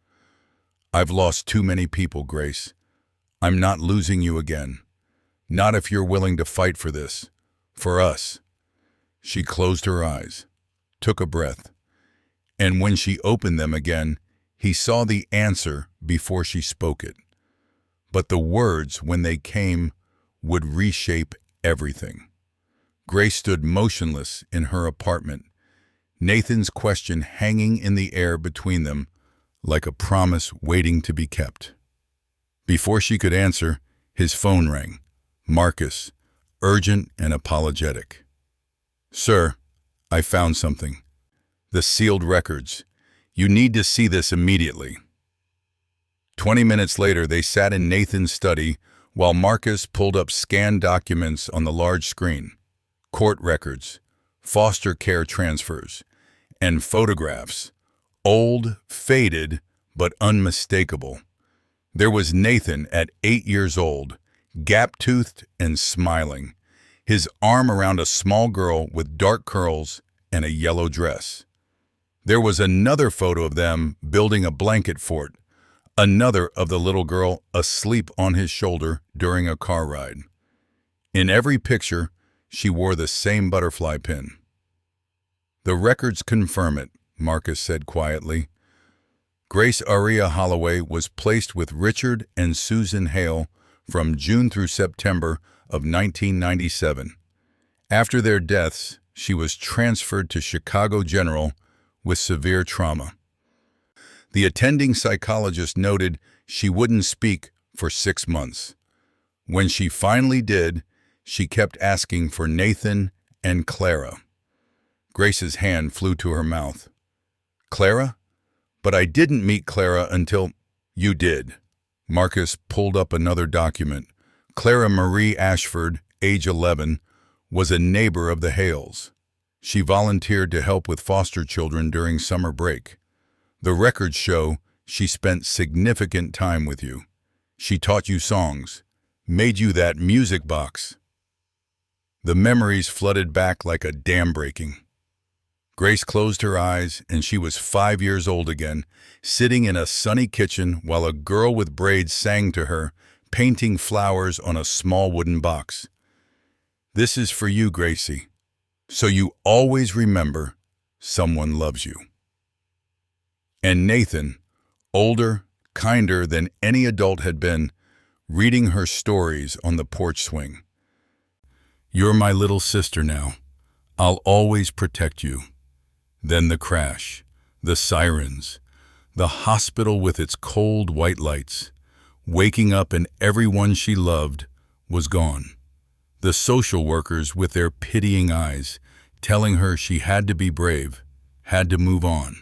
I've lost too many people, Grace. I'm not losing you again. Not if you're willing to fight for this. For us. She closed her eyes, took a breath, and when she opened them again, he saw the answer before she spoke it. But the words, when they came, would reshape everything. Grace stood motionless in her apartment, Nathan's question hanging in the air between them like a promise waiting to be kept. Before she could answer, his phone rang. Marcus, urgent and apologetic. Sir, I found something. The sealed records. You need to see this immediately. 20 minutes later, they sat in Nathan's study while Marcus pulled up scanned documents on the large screen. Court records, foster care transfers, and photographs. Old, faded, but unmistakable. There was Nathan at 8 years old, gap-toothed and smiling, his arm around a small girl with dark curls and a yellow dress. There was another photo of them building a blanket fort, another of the little girl asleep on his shoulder during a car ride. In every picture, she wore the same butterfly pin. The records confirm it, Marcus said quietly. Grace Aria Holloway was placed with Richard and Susan Hale from June through September of 1997. After their deaths, she was transferred to Chicago General with severe trauma. The attending psychologist noted she wouldn't speak for 6 months. When she finally did, she kept asking for Nathan and Clara. Grace's hand flew to her mouth. Clara? But I didn't meet Clara until... You did. Marcus pulled up another document. Clara Marie Ashford, age 11, was a neighbor of the Hales. She volunteered to help with foster children during summer break. The records show she spent significant time with you. She taught you songs, made you that music box. The memories flooded back like a dam breaking. Grace closed her eyes and she was 5 years old again, sitting in a sunny kitchen while a girl with braids sang to her, painting flowers on a small wooden box. This is for you, Gracie. So you always remember someone loves you. And Nathan, older, kinder than any adult had been, reading her stories on the porch swing. You're my little sister now. I'll always protect you. Then the crash, the sirens, the hospital with its cold white lights, waking up and everyone she loved was gone. The social workers with their pitying eyes, telling her she had to be brave, had to move on,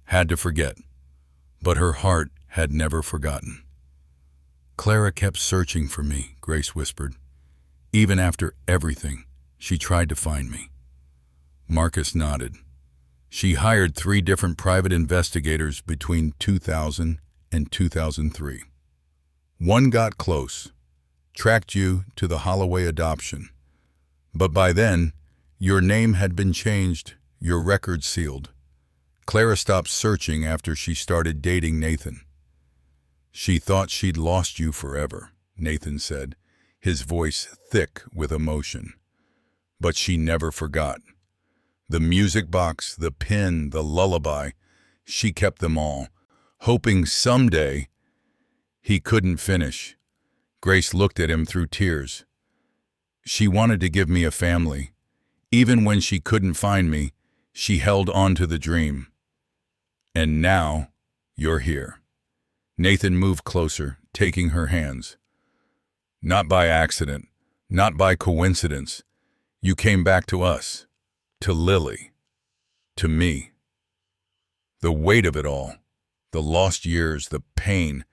had to forget. But her heart had never forgotten. Clara kept searching for me, Grace whispered. Even after everything, she tried to find me. Marcus nodded. She hired 3 different private investigators between 2000 and 2003. One got close, tracked you to the Holloway adoption. But by then, your name had been changed, your record sealed. Clara stopped searching after she started dating Nathan. She thought she'd lost you forever, Nathan said, his voice thick with emotion. But she never forgot. The music box, the pin, the lullaby, she kept them all, hoping someday. He couldn't finish. Grace looked at him through tears. She wanted to give me a family. Even when she couldn't find me, she held on to the dream. And now, you're here. Nathan moved closer, taking her hands. Not by accident, not by coincidence. You came back to us, to Lily, to me. The weight of it all, the lost years, the pain,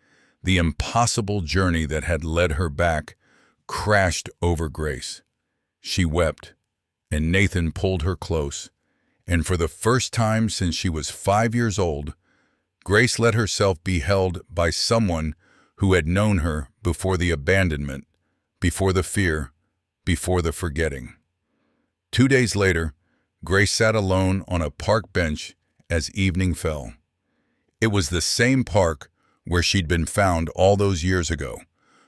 the impossible journey that had led her back, crashed over Grace. She wept, and Nathan pulled her close, and for the first time since she was 5 years old, Grace let herself be held by someone who had known her before the abandonment, before the fear, before the forgetting. 2 days later, Grace sat alone on a park bench as evening fell. It was the same park where she'd been found all those years ago,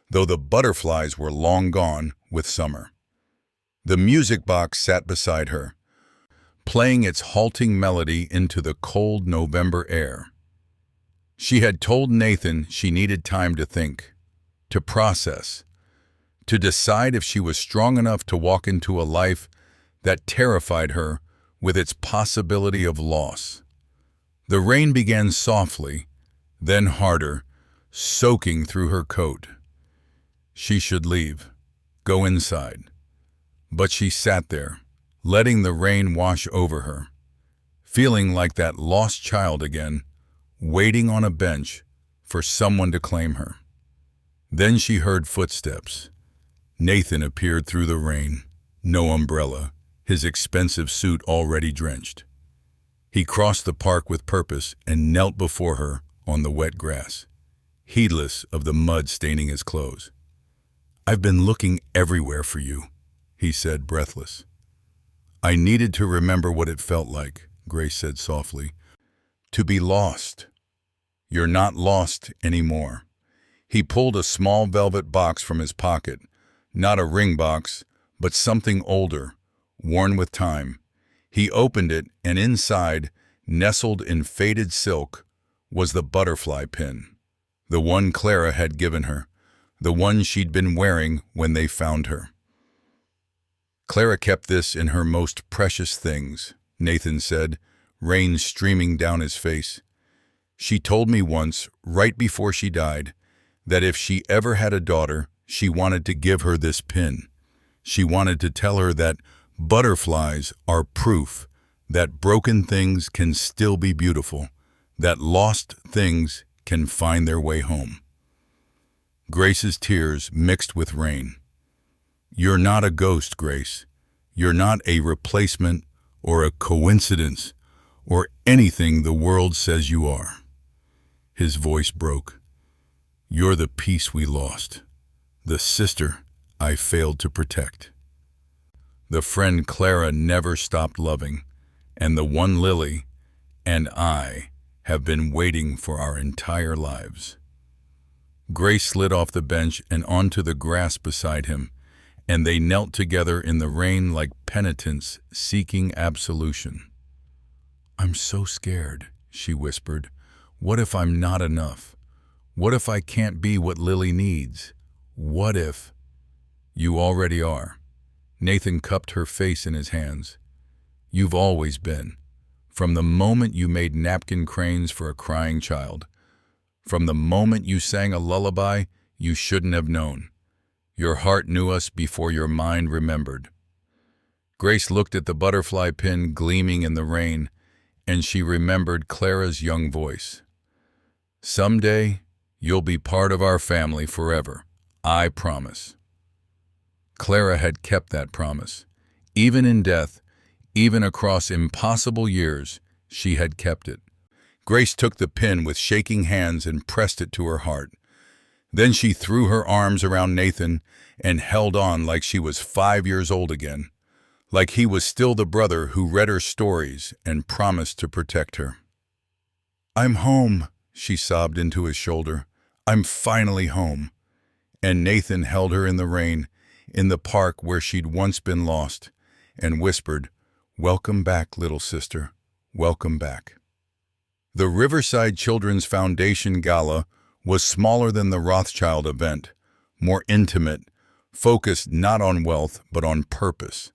though the butterflies were long gone with summer. The music box sat beside her, playing its halting melody into the cold November air. She had told Nathan she needed time to think, to process, to decide if she was strong enough to walk into a life that terrified her with its possibility of loss. The rain began softly, then harder, soaking through her coat. She should leave, go inside. But she sat there, letting the rain wash over her, feeling like that lost child again, waiting on a bench for someone to claim her. Then she heard footsteps. Nathan appeared through the rain, no umbrella, his expensive suit already drenched. He crossed the park with purpose and knelt before her on the wet grass, heedless of the mud staining his clothes. "I've been looking everywhere for you," he said, breathless. "I needed to remember what it felt like," Grace said softly, "to be lost. You're not lost anymore." He pulled a small velvet box from his pocket, not a ring box, but something older, worn with time. He opened it, and inside, nestled in faded silk, was the butterfly pin, the one Clara had given her, the one she'd been wearing when they found her. "Clara kept this in her most precious things," Nathan said, rain streaming down his face. "She told me once, right before she died, that if she ever had a daughter, she wanted to give her this pin. She wanted to tell her that butterflies are proof that broken things can still be beautiful, that lost things can find their way home." Grace's tears mixed with rain. "You're not a ghost, Grace. You're not a replacement or a coincidence or anything the world says you are." His voice broke. "You're the peace we lost, the sister I failed to protect, the friend Clara never stopped loving, and the one Lily and I have been waiting for our entire lives." Grace slid off the bench and onto the grass beside him, and they knelt together in the rain like penitents seeking absolution. "I'm so scared," she whispered. "What if I'm not enough? What if I can't be what Lily needs? What if—" "You already are." Nathan cupped her face in his hands. "You've always been. From the moment you made napkin cranes for a crying child. From the moment you sang a lullaby you shouldn't have known. Your heart knew us before your mind remembered." Grace looked at the butterfly pin gleaming in the rain, and she remembered Clara's young voice. "Someday, you'll be part of our family forever. I promise." Clara had kept that promise. Even in death, even across impossible years, she had kept it. Grace took the pin with shaking hands and pressed it to her heart. Then she threw her arms around Nathan and held on like she was 5 years old again, like he was still the brother who read her stories and promised to protect her. "I'm home," she sobbed into his shoulder. "I'm finally home." And Nathan held her in the rain, in the park where she'd once been lost, and whispered, "Welcome back, little sister. Welcome back." The Riverside Children's Foundation Gala was smaller than the Rothschild event, more intimate, focused not on wealth but on purpose.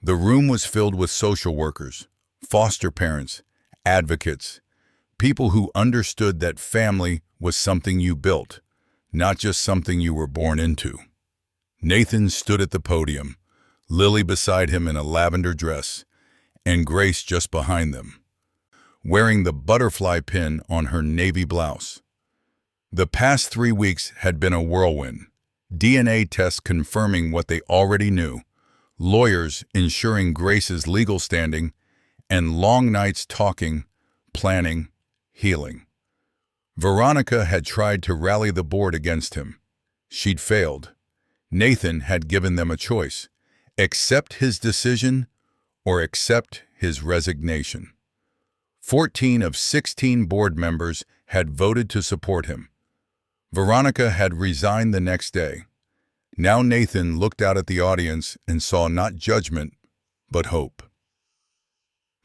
The room was filled with social workers, foster parents, advocates, people who understood that family was something you built, not just something you were born into. Nathan stood at the podium, Lily beside him in a lavender dress, and Grace just behind them, wearing the butterfly pin on her navy blouse. The past 3 weeks had been a whirlwind. DNA tests confirming what they already knew, lawyers ensuring Grace's legal standing, and long nights talking, planning, healing. Veronica had tried to rally the board against him. She'd failed. Nathan had given them a choice: accept his decision or accept his resignation. 14 of 16 board members had voted to support him. Veronica had resigned the next day. Now Nathan looked out at the audience and saw not judgment, but hope.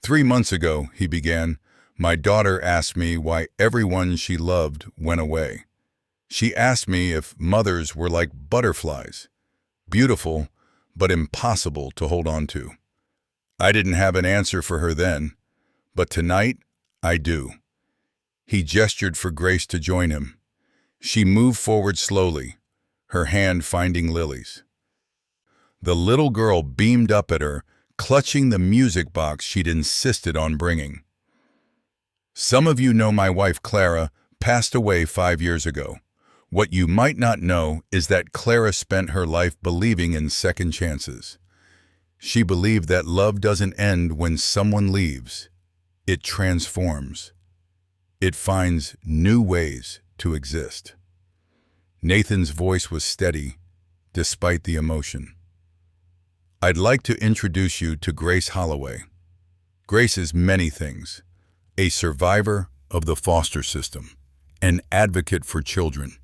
"3 months ago," he began, "my daughter asked me why everyone she loved went away. She asked me if mothers were like butterflies, beautiful but impossible to hold on to. I didn't have an answer for her then, but tonight I do." He gestured for Grace to join him. She moved forward slowly, her hand finding Lily's. The little girl beamed up at her, clutching the music box she'd insisted on bringing. "Some of you know my wife Clara passed away 5 years ago. What you might not know is that Clara spent her life believing in second chances. She believed that love doesn't end when someone leaves. It transforms. It finds new ways to exist." Nathan's voice was steady, despite the emotion. "I'd like to introduce you to Grace Holloway. Grace is many things: a survivor of the foster system, an advocate for children,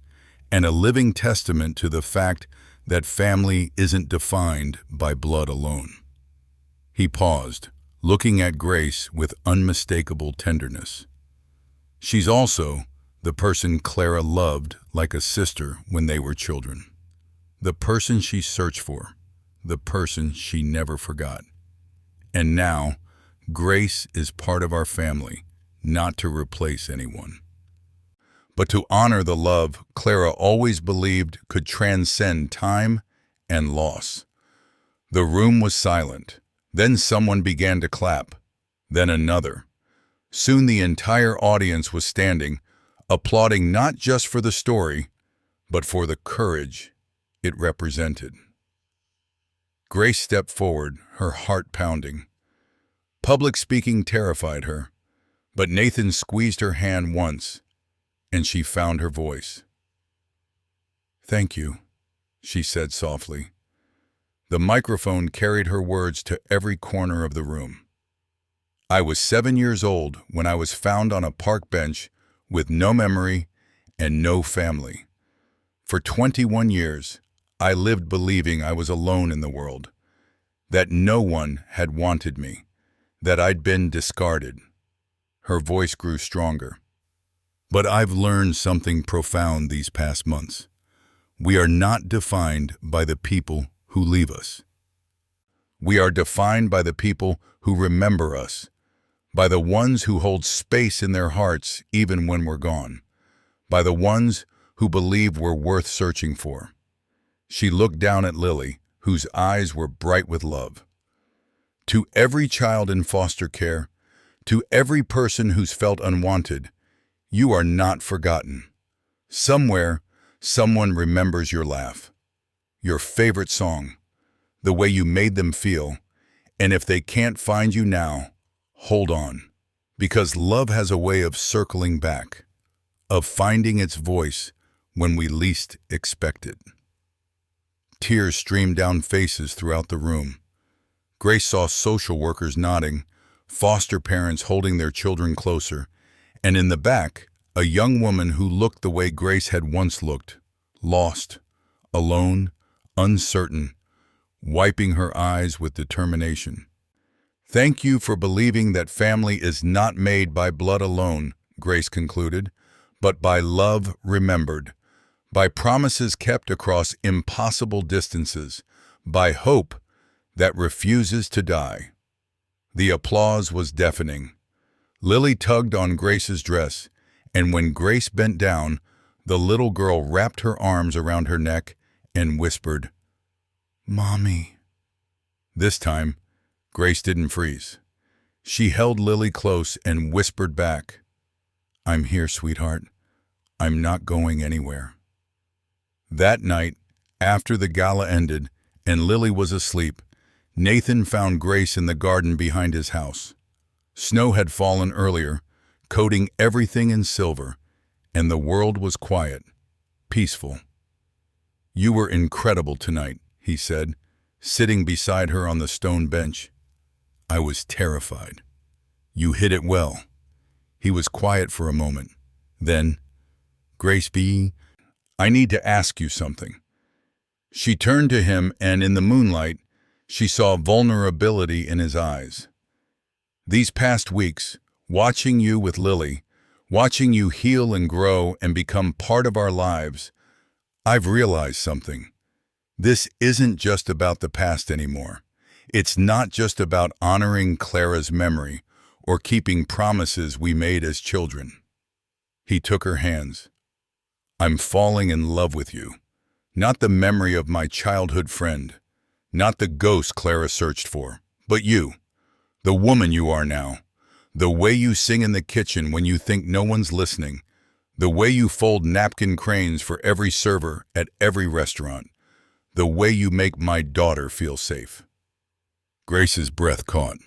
and a living testament to the fact that family isn't defined by blood alone." He paused, looking at Grace with unmistakable tenderness. "She's also the person Clara loved like a sister when they were children. The person she searched for, the person she never forgot. And now, Grace is part of our family, not to replace anyone, but to honor the love Clara always believed could transcend time and loss." The room was silent. Then someone began to clap, then another. Soon the entire audience was standing, applauding not just for the story, but for the courage it represented. Grace stepped forward, her heart pounding. Public speaking terrified her, but Nathan squeezed her hand once, and she found her voice. "Thank you," she said softly. The microphone carried her words to every corner of the room. "I was 7 years old when I was found on a park bench with no memory and no family. For 21 years, I lived believing I was alone in the world, that no one had wanted me, that I'd been discarded. Her voice grew stronger. But I've learned something profound these past months. We are not defined by the people who leave us. We are defined by the people who remember us, by the ones who hold space in their hearts even when we're gone, by the ones who believe we're worth searching for. She looked down at Lily, whose eyes were bright with love. To every child in foster care, to every person who's felt unwanted, you are not forgotten. Somewhere, someone remembers your laugh, your favorite song, the way you made them feel, and if they can't find you now, hold on. Because love has a way of circling back, of finding its voice when we least expect it. Tears streamed down faces throughout the room. Grace saw social workers nodding, foster parents holding their children closer, and in the back, a young woman who looked the way Grace had once looked, lost, alone, uncertain, wiping her eyes with determination. Thank you for believing that family is not made by blood alone, Grace concluded, but by love remembered, by promises kept across impossible distances, by hope that refuses to die. The applause was deafening. Lily tugged on Grace's dress, and when Grace bent down, the little girl wrapped her arms around her neck and whispered, "Mommy." This time, Grace didn't freeze. She held Lily close and whispered back, "I'm here, sweetheart. I'm not going anywhere." That night, after the gala ended and Lily was asleep, Nathan found Grace in the garden behind his house. Snow had fallen earlier, coating everything in silver, and the world was quiet, peaceful. "You were incredible tonight," he said, sitting beside her on the stone bench. "I was terrified. You hid it well." He was quiet for a moment. Then, "Grace B., I need to ask you something." She turned to him, and in the moonlight, she saw vulnerability in his eyes. "These past weeks, watching you with Lily, watching you heal and grow and become part of our lives, I've realized something. This isn't just about the past anymore. It's not just about honoring Clara's memory or keeping promises we made as children." He took her hands. "I'm falling in love with you. Not the memory of my childhood friend, not the ghost Clara searched for, but you, the woman you are now, the way you sing in the kitchen when you think no one's listening, the way you fold napkin cranes for every server at every restaurant, the way you make my daughter feel safe." Grace's breath caught.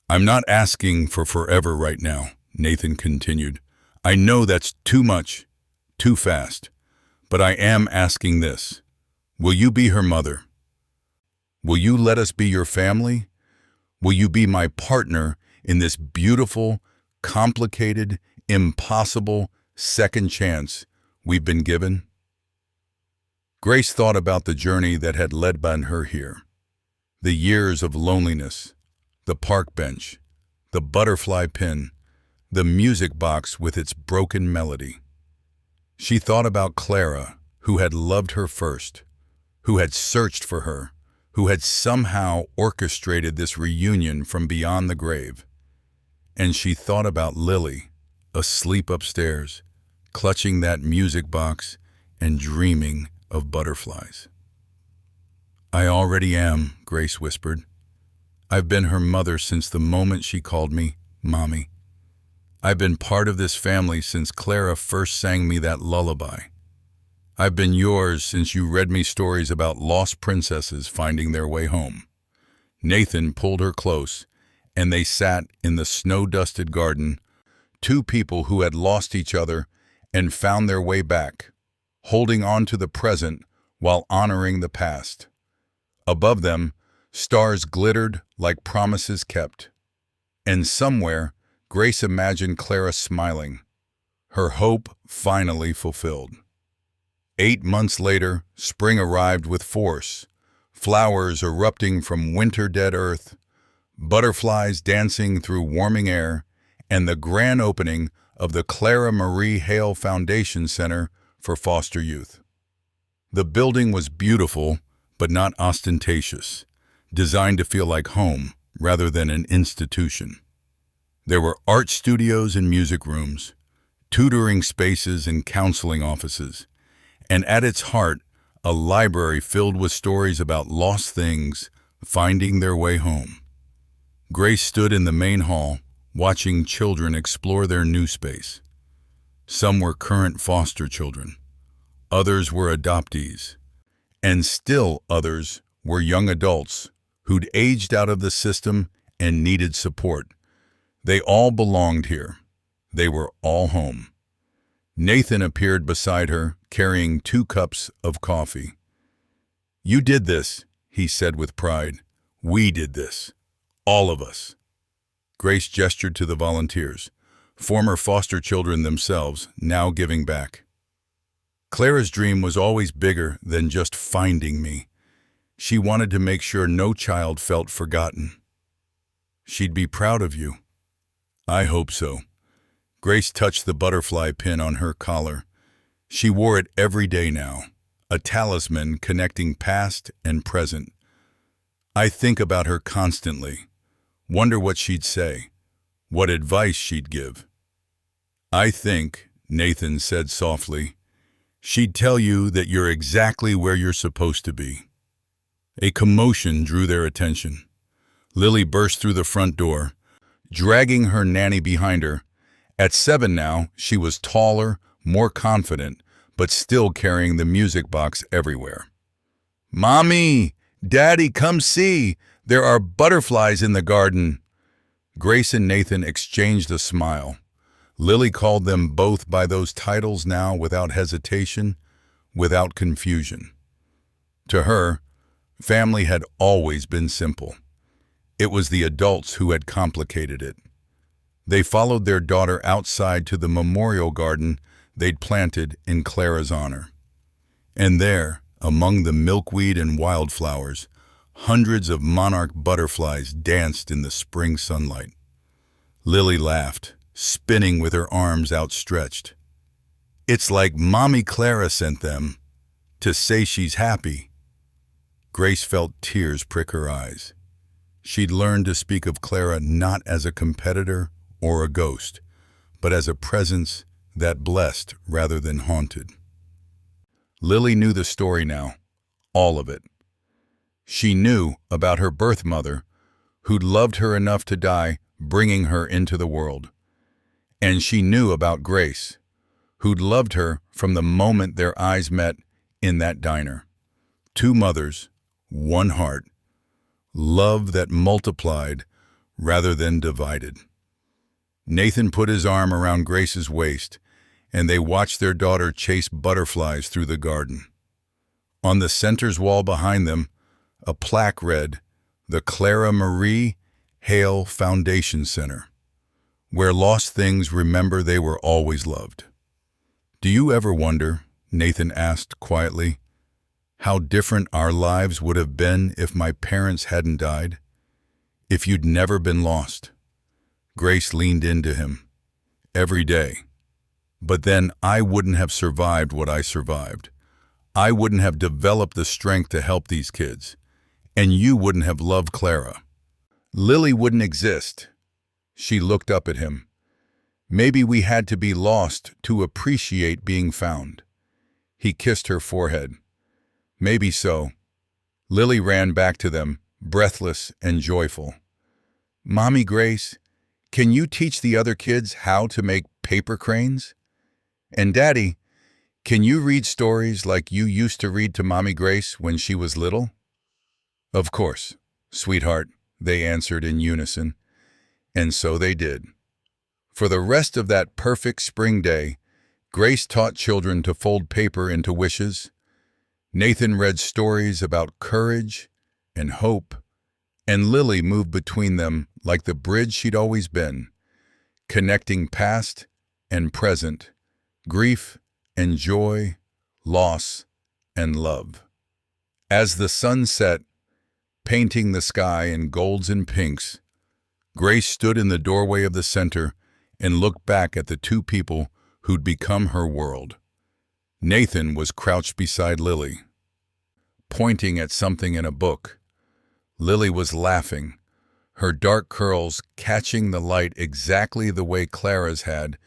"I'm not asking for forever right now," Nathan continued. "I know that's too much, too fast, but I am asking this. Will you be her mother? Will you let us be your family? Will you be my partner in this beautiful, complicated, impossible second chance we've been given?" Grace thought about the journey that had led her here. The years of loneliness, the park bench, the butterfly pin, the music box with its broken melody. She thought about Clara, who had loved her first, who had searched for her, who had somehow orchestrated this reunion from beyond the grave. And she thought about Lily, asleep upstairs, clutching that music box and dreaming of butterflies. "I already am," Grace whispered. "I've been her mother since the moment she called me Mommy. I've been part of this family since Clara first sang me that lullaby. I've been yours since you read me stories about lost princesses finding their way home." Nathan pulled her close, and they sat in the snow-dusted garden, two people who had lost each other and found their way back, holding on to the present while honoring the past. Above them, stars glittered like promises kept. And somewhere, Grace imagined Clara smiling, her hope finally fulfilled. 8 months later, spring arrived with force, flowers erupting from winter-dead earth, butterflies dancing through warming air, and the grand opening of the Clara Marie Hale Foundation Center for Foster Youth. The building was beautiful, but not ostentatious, designed to feel like home rather than an institution. There were art studios and music rooms, tutoring spaces and counseling offices, and at its heart, a library filled with stories about lost things finding their way home. Grace stood in the main hall, watching children explore their new space. Some were current foster children, others were adoptees, and still others were young adults who'd aged out of the system and needed support. They all belonged here. They were all home. Nathan appeared beside her, carrying 2 cups of coffee. "You did this," he said with pride. "We did this. All of us." Grace gestured to the volunteers, former foster children themselves, now giving back. Clara's dream was always bigger than just finding me. She wanted to make sure no child felt forgotten. "She'd be proud of you." "I hope so." Grace touched the butterfly pin on her collar. She wore it every day now, a talisman connecting past and present. I think about her constantly, wonder what she'd say, what advice she'd give. "I think," Nathan said softly, "she'd tell you that you're exactly where you're supposed to be." A commotion drew their attention. Lily burst through the front door, dragging her nanny behind her. At 7 now, she was taller, more confident, but still carrying the music box everywhere. "Mommy! Daddy, come see! There are butterflies in the garden!" Grace and Nathan exchanged a smile. Lily called them both by those titles now without hesitation, without confusion. To her, family had always been simple. It was the adults who had complicated it. They followed their daughter outside to the memorial garden they'd planted in Clara's honor. And there, among the milkweed and wildflowers, hundreds of monarch butterflies danced in the spring sunlight. Lily laughed, spinning with her arms outstretched. "It's like Mommy Clara sent them, to say she's happy." Grace felt tears prick her eyes. She'd learned to speak of Clara not as a competitor or a ghost, but as a presence that blessed rather than haunted. Lily knew the story now, all of it. She knew about her birth mother, who'd loved her enough to die, bringing her into the world. And she knew about Grace, who'd loved her from the moment their eyes met in that diner. 2 mothers, 1 heart, love that multiplied rather than divided. Nathan put his arm around Grace's waist, and they watched their daughter chase butterflies through the garden. On the center's wall behind them, a plaque read, "The Clara Marie Hale Foundation Center, where lost things remember they were always loved." "Do you ever wonder," Nathan asked quietly, "how different our lives would have been if my parents hadn't died? If you'd never been lost?" Grace leaned into him. "Every day. But then I wouldn't have survived what I survived. I wouldn't have developed the strength to help these kids. And you wouldn't have loved Clara. Lily wouldn't exist." She looked up at him. "Maybe we had to be lost to appreciate being found." He kissed her forehead. "Maybe so." Lily ran back to them, breathless and joyful. "Mommy Grace, can you teach the other kids how to make paper cranes? And Daddy, can you read stories like you used to read to Mommy Grace when she was little?" "Of course, sweetheart," they answered in unison. And so they did. For the rest of that perfect spring day, Grace taught children to fold paper into wishes. Nathan read stories about courage and hope, and Lily moved between them like the bridge she'd always been, connecting past and present, grief and joy, loss, and love. As the sun set, painting the sky in golds and pinks, Grace stood in the doorway of the center and looked back at the two people who'd become her world. Nathan was crouched beside Lily, pointing at something in a book. Lily was laughing, her dark curls catching the light exactly the way Clara's had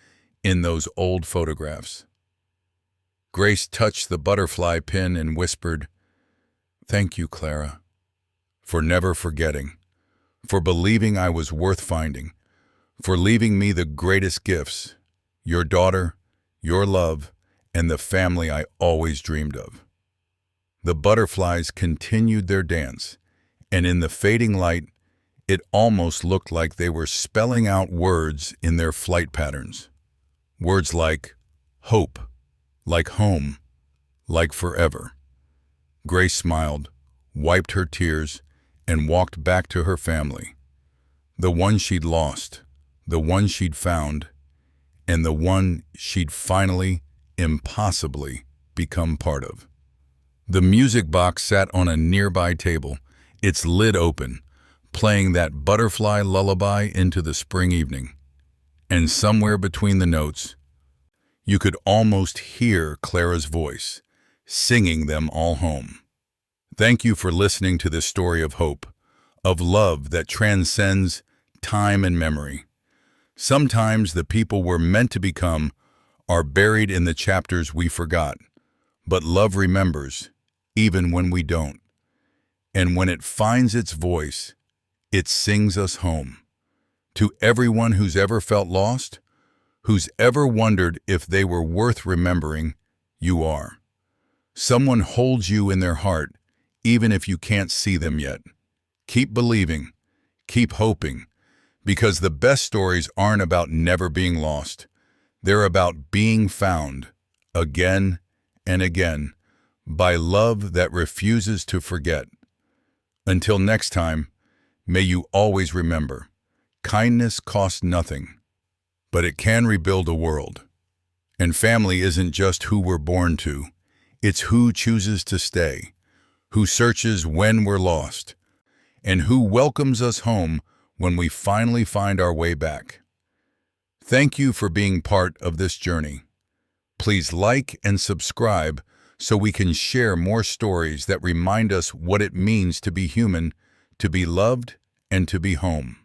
in those old photographs. Grace touched the butterfly pin and whispered, "Thank you, Clara, for never forgetting, for believing I was worth finding, for leaving me the greatest gifts, your daughter, your love, and the family I always dreamed of." The butterflies continued their dance, and in the fading light, it almost looked like they were spelling out words in their flight patterns. Words like hope, like home, like forever. Grace smiled, wiped her tears, and walked back to her family. The one she'd lost, the one she'd found, and the one she'd finally, impossibly, become part of. The music box sat on a nearby table, its lid open, playing that butterfly lullaby into the spring evening. And somewhere between the notes, you could almost hear Clara's voice, singing them all home. Thank you for listening to this story of hope, of love that transcends time and memory. Sometimes the people we're meant to become are buried in the chapters we forgot, but love remembers, even when we don't. And when it finds its voice, it sings us home. To everyone who's ever felt lost, who's ever wondered if they were worth remembering, you are. Someone holds you in their heart, even if you can't see them yet. Keep believing, keep hoping, because the best stories aren't about never being lost. They're about being found, again and again, by love that refuses to forget. Until next time, may you always remember, kindness costs nothing, but it can rebuild a world. And family isn't just who we're born to, it's who chooses to stay, who searches when we're lost, and who welcomes us home when we finally find our way back. Thank you for being part of this journey. Please like and subscribe so we can share more stories that remind us what it means to be human, to be loved, and to be home.